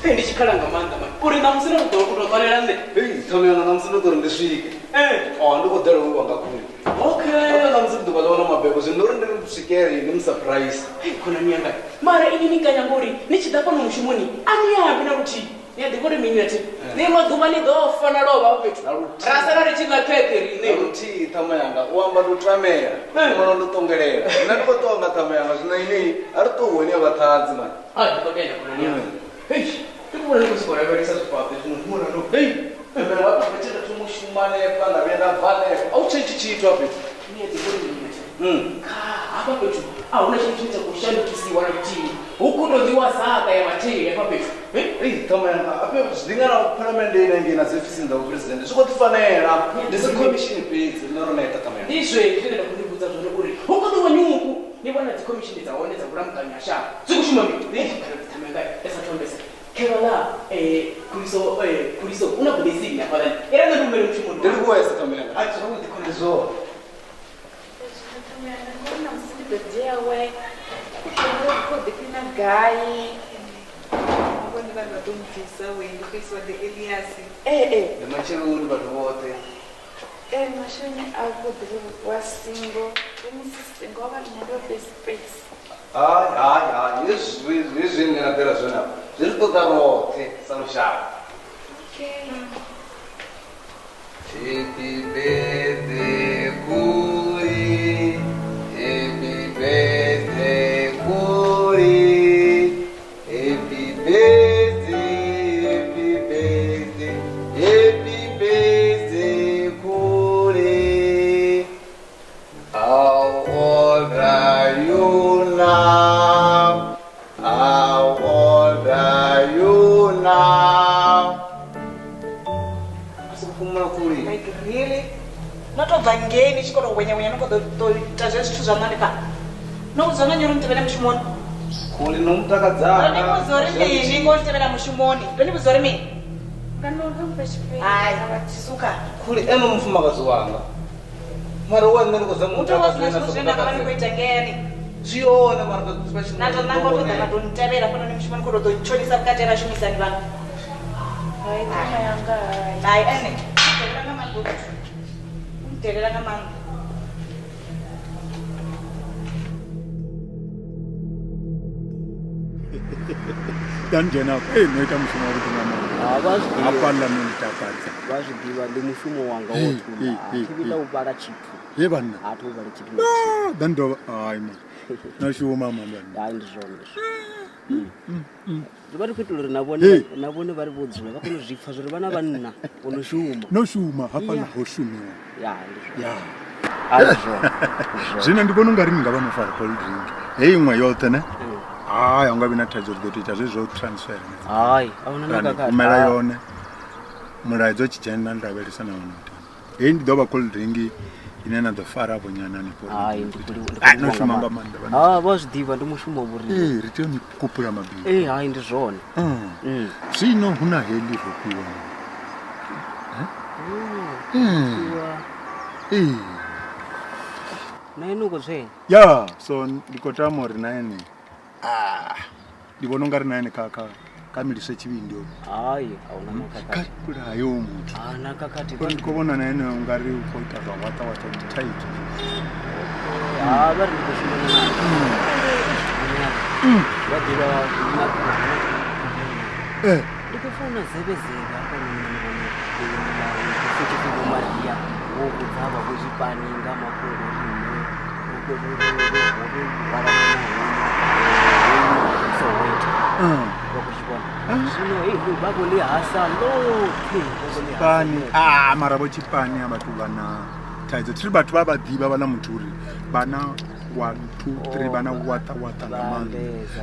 ndi chikhala nga maanḓa mani uri na musi no ḓo ṱolela nṋe Tamela na musi ndo tori ndi swike ndi khou ḓela u wanga kule na musi ndi ḓuvha ḽa wana mabebo zwino uri ndi swikele ndi musurprise khonani yanga mara ini ni kanya ngori ni tshi ḓa fhano mushumoni a ni yambi na luthihi ni a ḓivha uri mini athi ḽiṅwe ḓuvha ni ḓo fa na lovha fhethu ra sala ri tshi ḽa khete rine luthihi ṱhama yanga u amba ndo tamela mono ndo ṱongelela nṋe ndi khou ṱonga ṱhama yanga zwino ini a ri ṱuwe ni ya vhaṱhanzi mani ndi khou tenda khonani yanga ndi vhona ni khou sokou lavhelesa zwifhaṱo zwino ndi vhona ndo mene wapapetela tumushuma hanefha nda vhuya nda bva hanefha a u tshentshi tshithu a fhethu ni a ḓivha uri mini athi hafha fhethu a huna tshithu tshine tsha khou shandukisiwa na luthihi hu khou tou ḓiwa saka ya vhatheli hafha fhethu ṱhama yanga ape zwidingana phalamende inengei na dziofisini dza vhupresidente zwi khou ḓi fanela ndi si khomishini fhedzi ḽino ro neta ṱhama yanga ndi zwezwi zwine nda khou ḓivhudza zwone uri hu khou ḓiwa nyuku ni vhona dzi khomishini dza hone dza vhulamukanyi ha shango dzi khou shuma mini ṱhama yanga esathombesa Kerala, Kuriso, una budesi ya pala. Era ndo numero mchumo. Ndi kuwesa Tamela. Acha uthi kondizo. Tamela, ngona msindi bedzea we. Ko dipina gai. Ngoni vanhu vatomubvisa we ndikuiswa the Elias. Ndi machiruri vanhu vote. Mashoni akuḓivha wa single. Umusisingo wa ndo best space. Hayi, izwi ndi na ḓela zwona. Zviri ṱoḓa roṱhe sa lushaka. Happy birthday Kuri, happy birthday Kuri, happy birthday, happy birthday, happy birthday Kuri. How old are you now? How old are you now? Like really? Notobva ngeni chikoro wenya nokoita zvezvithu zvamwani pa nokuzona nyoro mutevera mushumoni kuli nomutakadzana ndonibuzori mini ngotevera mushumoni ndonibuzori mini hayi tisuka kuli eno mufumakazi wanga mara wene utowazinazvozvenaka vanikoita ngeni zvione natonangotoda madonitevera pano nemushumoni kotodochonisa mukati yavashumisani vanhu hayi ene umdelera kamanga danjenako noita mushumo wa kuti mama hapana nonitakadza vazvidiva ndi mushumo wanga wotula tivita ubara chithu ye vanna atobara chithu dandova hayi ma nashuma mama hayi ndizvona zvivari kuita uri navone vari vodzula vakonozvipfa zviri vana vanna vonoshuma noshuma hapana hoshumiwa zvino ndivona ungari ndingava nofara coldrink heimwe yote ne hayi haungavi na thaidzo ri ḓo toita zwezwo transfer hayi aunanakakati yone mulaedza uchidzhenela ndavhelisa na vona hei ndi ḓo vha coldrink ine na ḓo fara avho nyanani noshuma nga maanḓa vazvidiva ndi mushumo vhuri ri tea ni kupula mabindu hayi ndi zwone zwino hu na heli ropiwa naene ukozvena ya so ndikotama uri naene ndi vona ungari naene kamilise chivindi hayi hauna makakati kakulayo muthu nakakati ndikovona naene ungari ukoita zvawata nditaiti vari ndikoshumana vadiva ndikufuna zevezera apanomariya wokudzava kuchipaninga makore mara vochipani avatu vana taidzo tiri vatu vavadiva vana muturi vana 1 2 3 vana wata ngamanda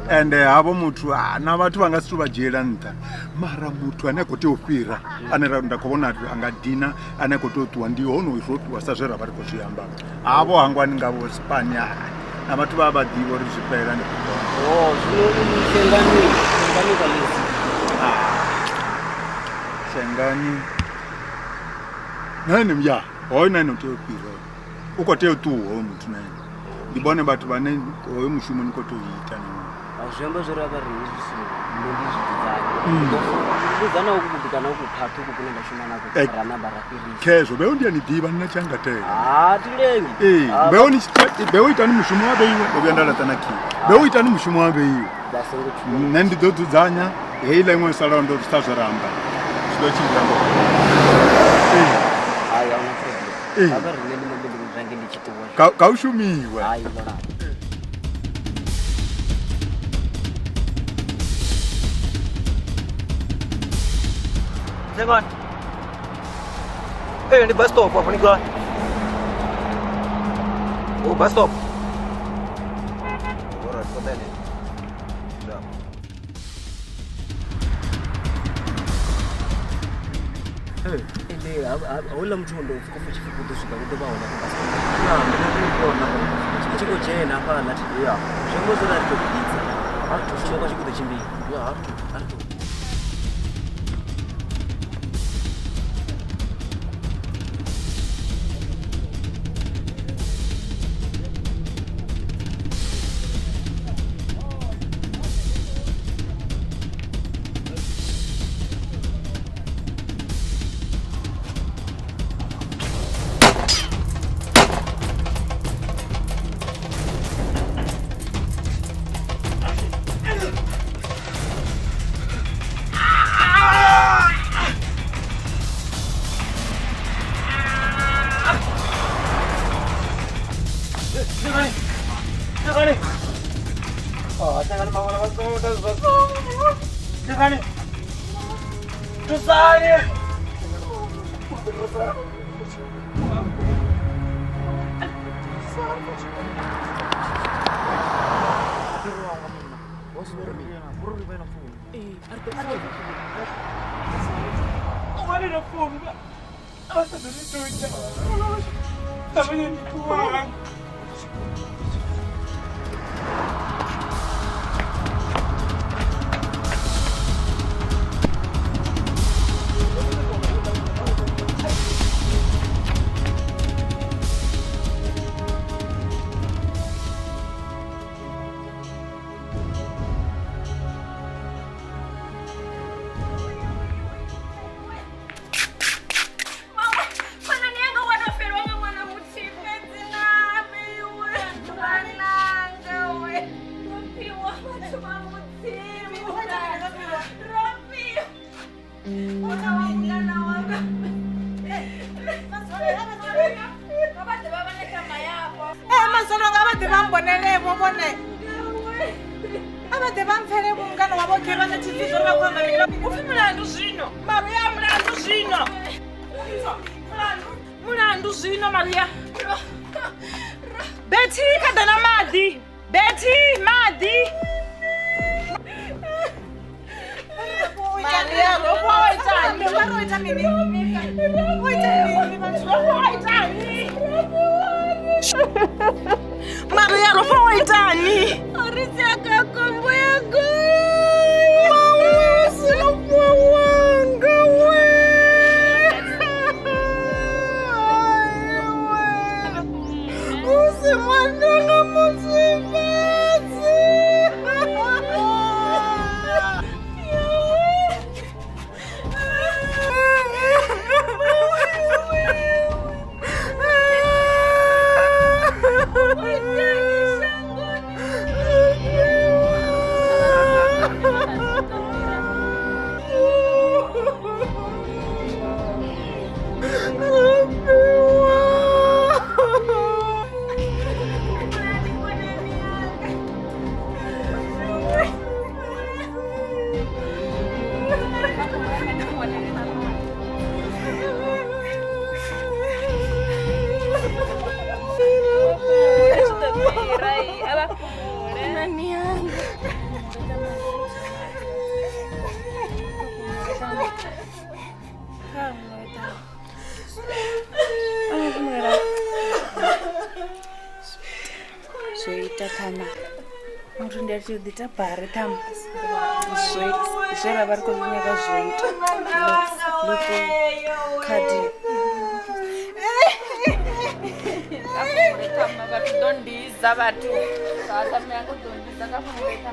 ende havo muthu na vatu vangasi tuvajela nta mara muthu ane kote ofira ane ndakovona ati angadina ane kote otuwa ndi hono izvotuwa sazvera vari kuzviyamba havo hangwani ngavo spani na vatu vavadiva uri zvipera sengani naene ya hoyo naene uteopira ukote otuwa muthu naene ndibone vatu vane hoyo mushumo nikotoita zvembo zviri vakarei ndondizvidzana Ndizana ukubudikana ukuphatha ukukunenda shumana kurana barapiri. Kezo beundianidiva nina changatela. Tilengi. Beuitani mushumo wabe iwe obyandala tanaki. Beuitani mushumo wabe iwe. Nendi dotudzanya heila imwe salondo tazaramba. Sido chingamba. Ayi ana problem. Aba rineni mabindi muzange ndichitiwa. Kaushumiwe. Ayi lona. Jangan. Ni bus stop apa ni kau? Oh, bus stop. Alright, kau tanya. Dah. Ini awalnya mtu ndo kuficha kutusuka kutoka wala bus stop. Chiko jena hapa na tia. Chiko zina tukipita. Hatu chiko chiko tuchimbi. Ya hatu. Jangan mau lepas tuh, jangan. Susahnya. Betty, kadana madi. Betty, madi. Maria, rofa waitani. Arizaka kombo yako. Dita pare tam sweet zera barko nyaka sweet lopo kadi kama batu dondiza batu sasa myangu dondiza kama mama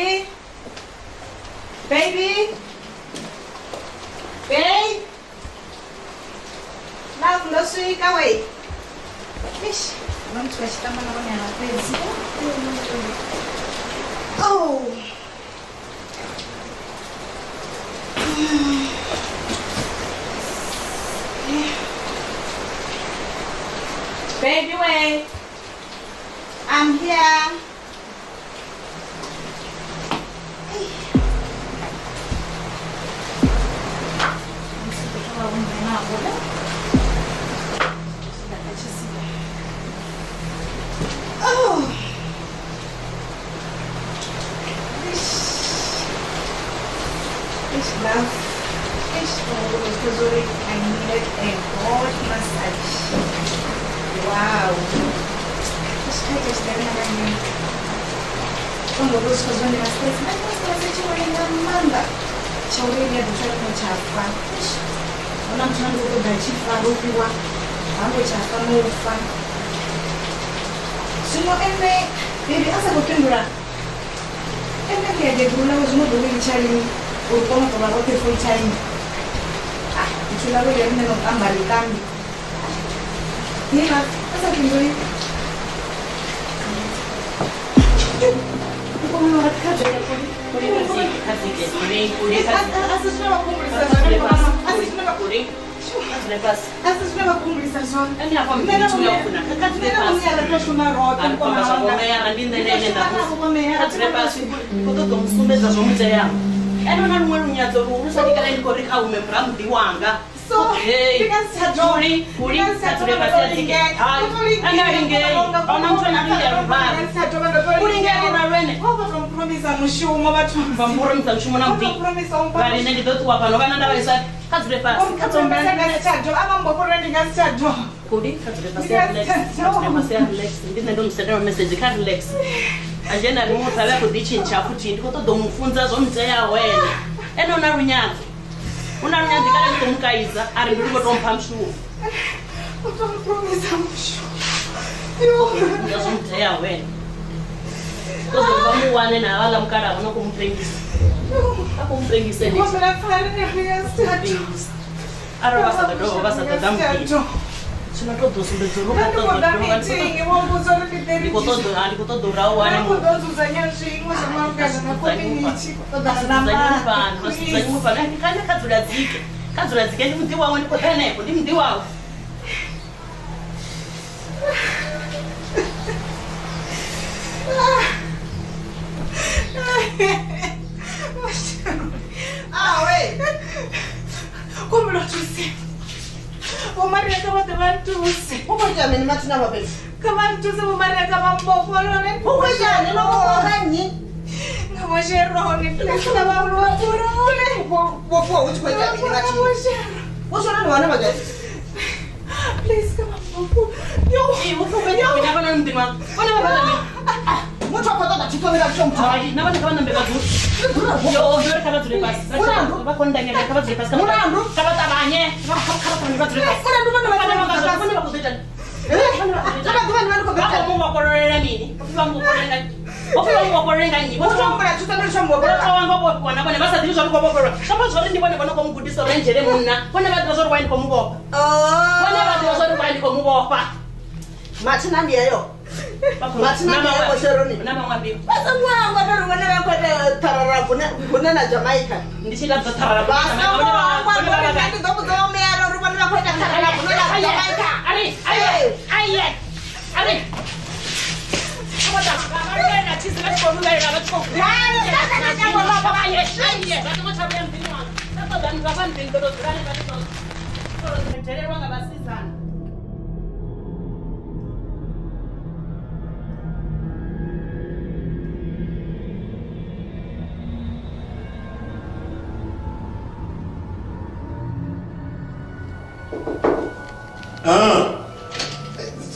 Baby? Baby? Babe? Love, no sweet, wait. Ish, I'm twist them on Oh. Baby, wait. I'm here. Oh. This love. This because I needed a good massage. Wow. This guy just never knew. Quando lo scoso nella stessa, ma questa la faceva in manda. C'è un regno di certo ciaffa. Non ha già dovuto darci fare un più. Anche ciaffa non fa. Sono me, baby, asa kutendura. Ene ke de bruna uzimo do wi chali. O kono to ba rote fo chali. Ah, itula we yene no kambali kambi. Ina, asa kinduri. Como não vai ficar Como lo disse? O Maria acaba de mantusse. O que é, menina, tu não vai ver? Acaba de o Maria acaba de botar, né? O que é, não vai ver? Não vai ser Rony, please, não vai ver por Rony. Vou te contar, menina. Você não vai ver? Please, come on. Eu vou ver, eu não vou me tomar. Olha, vai. Muito apagada, tipo, me dá chão. Ai, não vai acabar não pegar tudo. Eu vou acabar tudo depois. Vai quando der acabar tudo depois. Mulando, acaba tamanho. Acaba tudo depois. Mulando, não vai acabar. Quando vai poder. Vamos vou correr na mini. Vamos correr na. Vamos correr na mini. Vamos para tu também chamo. Vamos vou quando vai passar disso eu vou correr. Vamos correr de quando como good restaurant de munna. Quando vai trazer wine como go. Quando vai trazer wine como go pa. Matina ndiyo. Matina ndiyo koseroni. Nama ngapi? Basa ngwa ndo ngwana kwete tarara kuna na Jamaica. Ndishila tarara. Basa ngwa kwete ndo kuzo meara rubana kwete tarara kuna na Jamaica. Ali. Como tá? Agora na tisa vai por lugar, vai por. Ai, tá por lá para aí. Ai, vai tomar chá bem pinho. Tá dando gavan pinho do grande vai todo. Entere wanga basizana.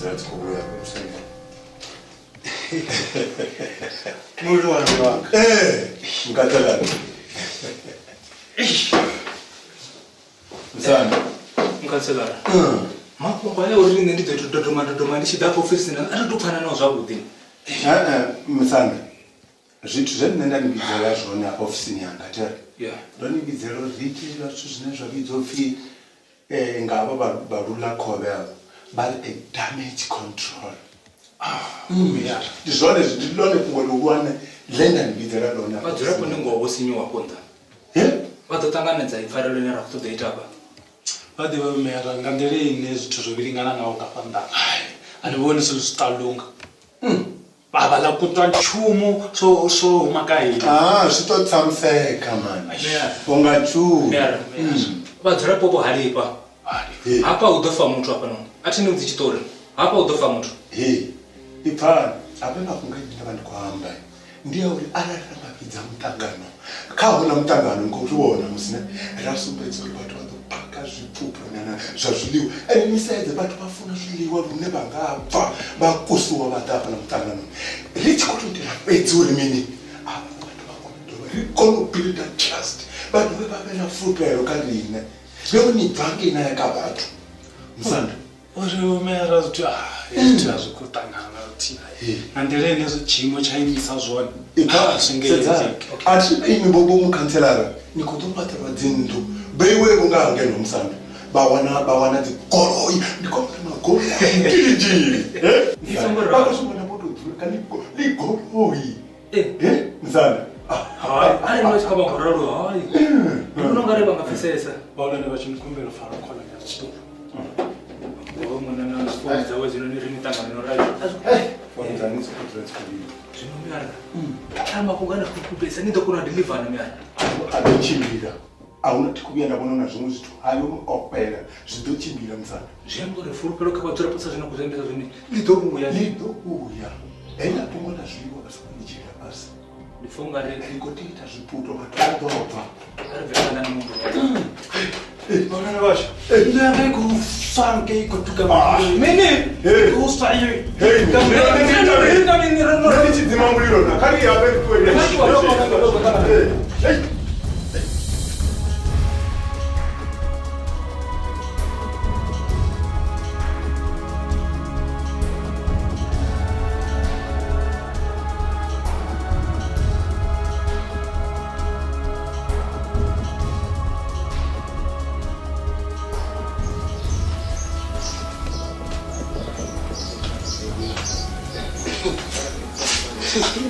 That's cool. Muri wangu. Mkatala. Msana. Mkatala. Makumba leo uri ndi dodoma ndichida ku office na atotopana nawo zvavudi. Msana. zvithu zvendine ndandibidzela zvone apa ofisini yanga tere Yeah. ndonibidzela riti zvithu zvine zvabidzo pfi ngava varula khove avo vari damage control ndizvone ndilone fungwa lokuwane lendandibidzela lona vadzirapo ndingowosinyi wakonda vatotanganidza ipfarelo nera kutodoita apa vadiva mera nga ndiri ine zvithu zvoviringana nawo ngafanda andivoni swilo swi ta lunga va la kutwa nchumu swo huma ka hina swi to tshamiseka mani u nga chumi vadzirapo vo halipa hapa u ḓo fa muthu apa nono athi ni vudzi tshitori hapa u ḓo fa muthu ipfani apena kungaita vanhu kuhamba ndiya uri arari ramapidza mutangano kahona mutangano ngozviona musina rasumbedza uri vanhu vatopaka zvipfupo zvazviliwa ende misaedze vanhu vafuna zviliwa rune vangabva vakusiwa vatapa namutangano richikototi rapedzi uri mini ava vanhu vakondo rikonobuilda trust vanhu vevavena furupero karine veunibvange inayaka vanhu musanda uri mera kuti zvithu hazvikutangana kuti nandirene chimo chaimisa zvone imi bobo mukhanselara nikotopatirwa dzindu beiwe kungange nomusanda bawana dzigoroi ndikombe magoroi ndinjiri vakasungana botodzurika ligoroi musanda ari nochikabagoraro hai unongari vangapfesesa vaonane vachimikumbira fara khona yachitoro adochimbira aunatikuya ndabonona zvimwe zvithu hayo opera zvidochimbira musana zvembore furupero kavadzora pasa zvino kuzembesa zvini lidouya enda tongona zviwa vasakunichira basi ndifunga rikotiita zviputo vatodobva arivekana nemunhu Bwana washa. Ndave kufange ikutuka mene. Kusaye. Nani chidzima muliro na kari ya beri kweli.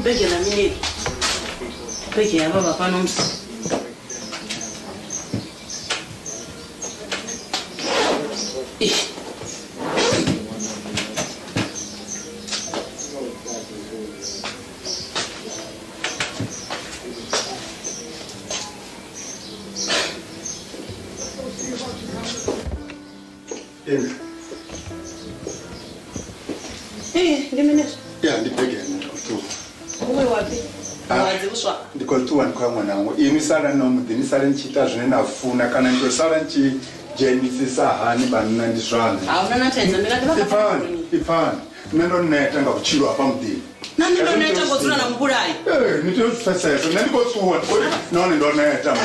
Bege na mini. Bege ya baba panomsi. Ndikoltuwa ndikwamwana wangu imisala nomudhi nisale nchiita zvine nafuna kana ndosala nchijenisisa hani banina ndizvana ipfani nendoneta ngakuchirwa pamudhini Nandoneta ngodzura na mburai. Nitofesesa nandikotsuwa none ndoneta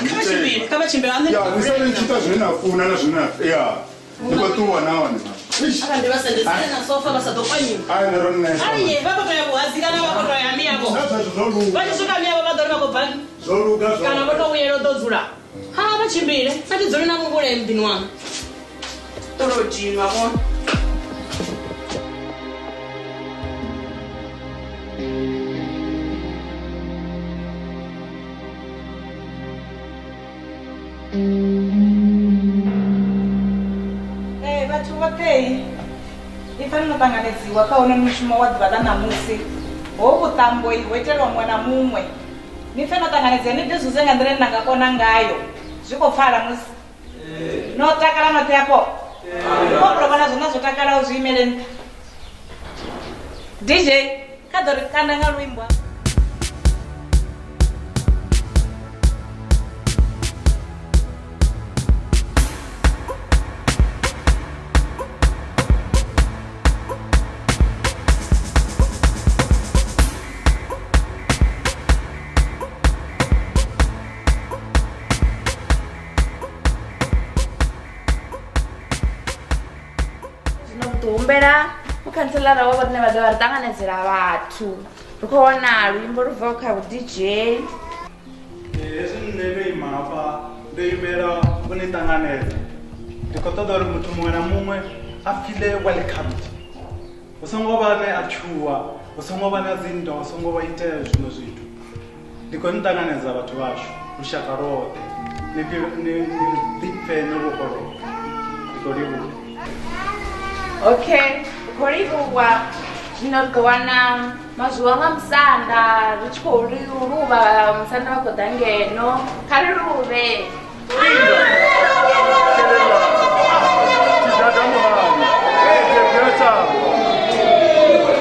Kavachimbe ane. Ya nisale nchiita zvine nafuna na zvine ya ndikotsuwa naone Aka ndivasendezana na sofa basadokwanyu. Aya ndoneta Aye baba ya kuhazikana baba ya miyako. Vachisuka miyako badori makobani. Zoluka kana boto uyero dodzura. Ha vachimbire atidzore na mungule mbini wangu. Torojini wako. Vhathu vhoṱhe i fanela u ṱanganedziwa kha hone mushumo wa ḓuvha ḽa ṋamusi ho vhuṱambo ho itelwa muṅwe na muṅwe ni fanela u ṱanganedzea ni ite zwithu nga nḓila ine na nga kona ngayo zwi khou pfhala musi no takala noṱhe afho ko tovha na zwona zwo takalaho zwi imele nṱha DJ kha ḓo ri kanda nga luimbo humbela mukhanselara wa vhane vha ḓo vha ri ṱanganedzela vhathu ri khou wana luimbo lu bvaho kha DJ. Hezwi nṋe ndo ima hafha ndo imela u ni ṱanganedza. Ndi khou ṱoḓa uri muthu muṅwe na muṅwe a file welcomed. Hu songo vha ne a tshuwa, hu songo vha na dzinndwa, hu songo vha itea zwiṅwe zwithu. Ndi khou ni ṱanganedza vhathu vhashu, lushaka roṱhe. Ni ḓipfe no vhofholowa. Ndi khou livhuwa. Okay, ri khou livhuwa. Zwino ri khou wana mazwiwa nga musanda ri tshi khou luvha musanda vha khou ḓa ngeno. Kha ri luvhe.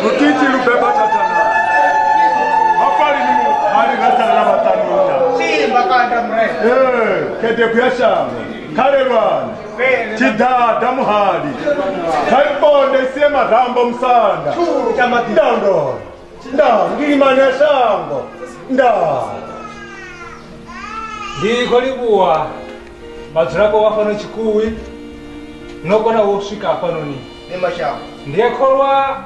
Mutiti lubeba tatana. Hapali ni hali ngata na matanunda. Simba kanda mre. Kete kuyashanga. Karelwana. Tidada muhali. Kaibonde sema rambo msanda. Ndando. Ngimanya shango. Ndi khou livhuwa madzulapo wa fhano Tshikuwi no kona u swika hafhanoni. Ndi mashango. Ndi a kholwa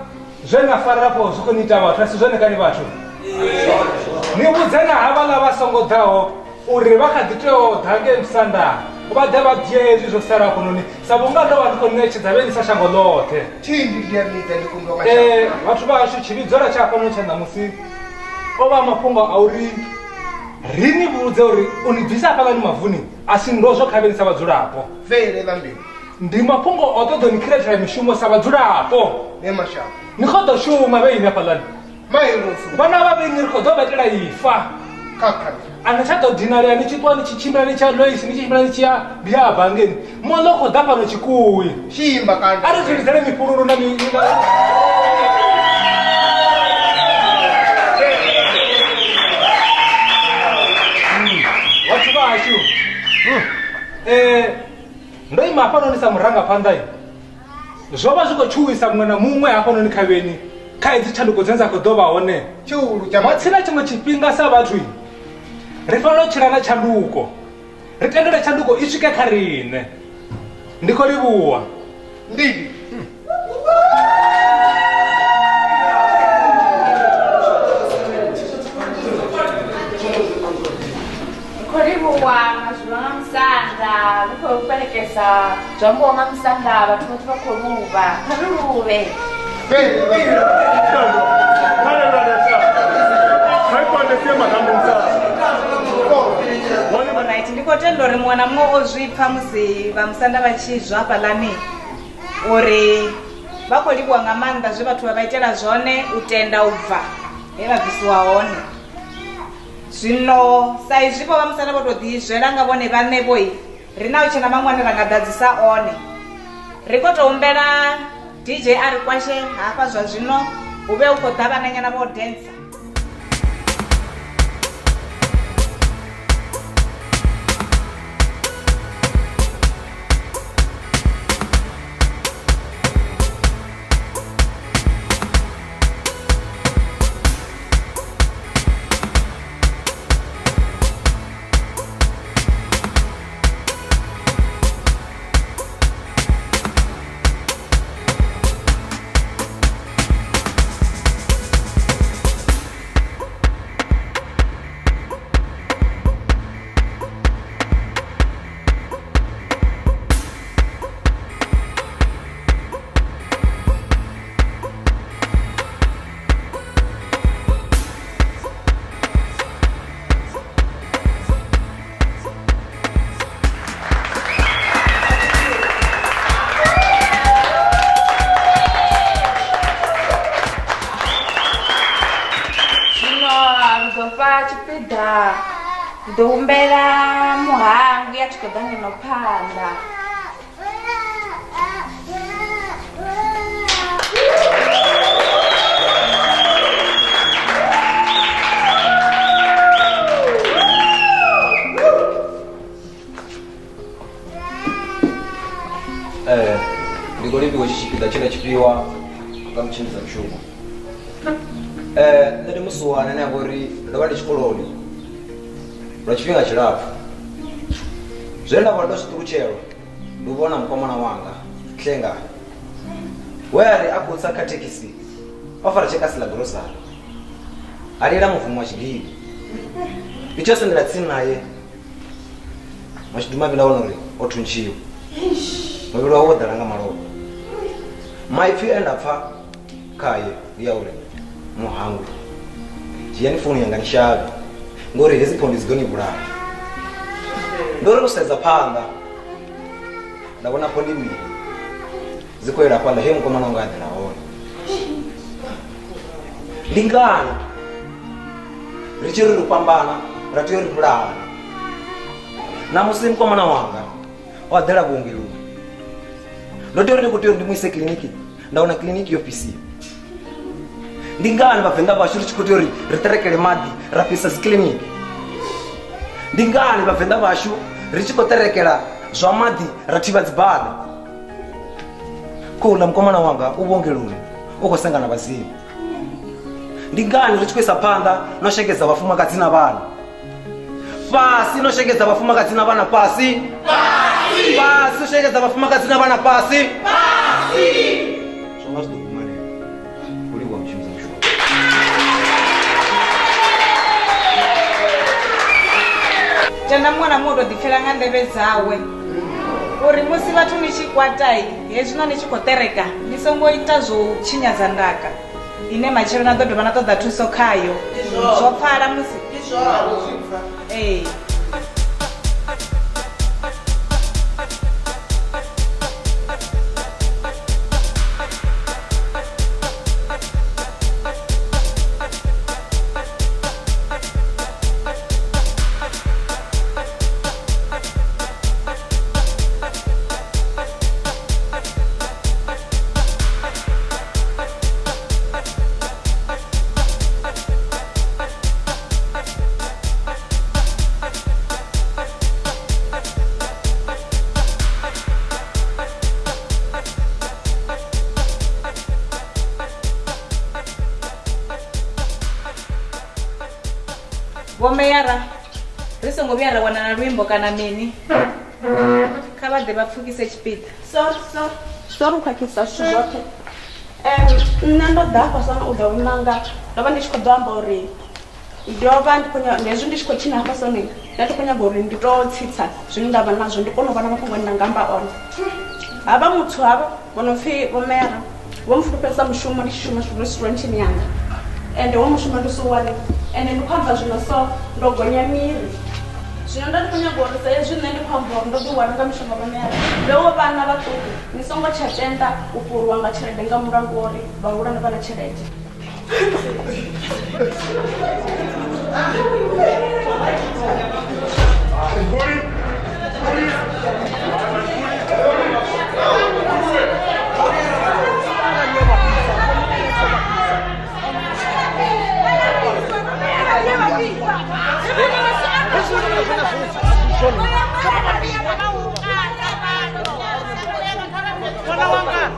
zwe na farafho zwi khou ni ita vhathu, asi zwone kani vhathu? Ni vhudzena havhaḽa vha songo ḓaho uri vha kha ḓi tea u ḓa ngei musanda vha ḓe vha dzhie hezwi zwo sala hafhanoni sa vhunga ndo vha ndi khou ṋetshedza vhenisa shango ḽoṱhe. Vhathu vhashu tshivhidzela tsha hafhanoni tsha ṋamusi o vha mafhungo a uri ri ni vhudze uri u ni bvisa hafhaḽani mavuni a si ndo zwo khavhenisa vhadzulapo. Ndi mafhungo o ṱoḓo ni khirethela mishumo sa vhadzulapo. Ni khou ḓo shuma vheini hafhaḽani. Vhana vha vheni ri khou ḓo vhaitela ifa. A ni tsha ḓo dinalea ni tshi ṱuwa ni tshi tshimbila ni tsha Loisi ni tshi tshimbila ni tshi ya Biaba ngeni. Moḽo khou ḓa fhano Tshikuwi. A ri zwilidzele mifhululu na vhathu vhashu. Ndo ima hafhanoni sa murangaphanḓa zwo vha zwi khou tshuwisa muṅwe na muṅwe hafhanoni khavheni kha hedzi tshanduko dzine dza khou ḓo vha hone. Matsina tshiṅwe tshifhinga sa vhathu ri fanela u tshila na tshanduko, ri tendele tshanduko i swike kha riṋe. Ndi khou livhuwa. Khou livhuwa mazwiwa nga musanda ri khou fhelekesa zwambiwa nga musanda vhathu vhoṱhe vha khou luvha. Kha ri luvhe. Ndi khou tenda uri muṅwe na muṅwe o zwi pfha musi vha musanda vha tshi zwa hafhaḽani uri vha khou livhuwa nga maanḓa zwe vhathu vha vha itela zwone u tenda u bva he vha bvisiwa hone. Zwino sa izwi vho vha musanda vho tou ḓizwela nga vhone vhaṋe vhoi ri na u tshena maṅwe ane ra nga ḓadzisa one. Ri khou tou humbela DJ a ri kwashe hafha zwa zwino hu vhe hu khou ḓa vhananyana vho dansa. ḓo humbela muhangi a tshi khou ḓa ngeno phanḓa. Ndi khou livhiwa tshipiḓa tshe nda tshifhiwa nga mutshimbidza mushumo. Nṋe ndi musiwana ane a vha uri ndo vha ndi tshikoloni lwa tshifhinga tshilapfu. Zwe nda vha ndo zwi ṱulutshelwa ndi u vhona mukomana wanga Hlenga we a ri a khou tsa kha thekhisi o fara tshekasi ḽa grosari arira muvumo wa chigiri ichosendera tsini naye mashiduma vina onori otunchiwa muviri wawo wodharanga maropa maipfi enda pfa kaye yauri muhangu jiyani foni yanga nishave ngori hezi pondi zigonibulala ndori kusedza panda ndabona pondi mbiri zikoera panda he mukomana wanga adhiraona ndingani richiri rikupambana ratiyo ribulala namusi mukomana wanga wadhera kuongeluni ndotori ndikutiyo ndimuise kliniki ndaona kliniki yopisiwa ndingani vavhenga vashu richikuti riterekele madhi rapisa zikliniki ndingani vavhenga vashu richikoterekela zva madhi rativa dzibada kula mukomana wanga uvongeluni ukosangana vazivi ndingani richikuisa panda noshengedza vafumakadzi na vana pasi noshengedza vafumakadzi na vana pasi pasi noshengedza vafumakadzi na vana pasi zvanga zvidokumarira uliwa muchimisa mushuwa tenda mwana moto dipfela nga ndeve dzawe uri musi vathu ni chikwatai hezvino ni chikotereka ni songo ita zvo chinyadza ndaka ine machero na dodova na toda thuso khayo zvopfala musi eh Vomeyara risongo vyara wana na rwimbo kana mini kavadhe vapfukise chipita sorry ukakisa zvote nṋe ndo ḓa hafha sana u ḓa u ṋanga ndo vha ndi tshi khou ḓo amba uri hezwi ndi tshi khou tshina hafha sone nda ndi khou nyaga uri ndi to tsitsa zwine nda vha nazwo ndi kone u vha na mafhungo ane nda nga amba one havha muthu havha vho no pfhi vomeyara vho mfulufhedzisa mushumo ndi tshi shuma restaurantini yanga ende wo mushumo ndi si wane ende ndi khou amba zwino so ndo gonya miri zwino ndo ndi khou nyaga uri sa hezwi nṋe ndi khou amba uri ndo ḓi wana nga mushumo vomeyara vhewo vhana vhaṱuku ni songo tsha tenda u fhuriwa nga tshelede nga mulandu uri vhahulwane vha na tshelede Wanga,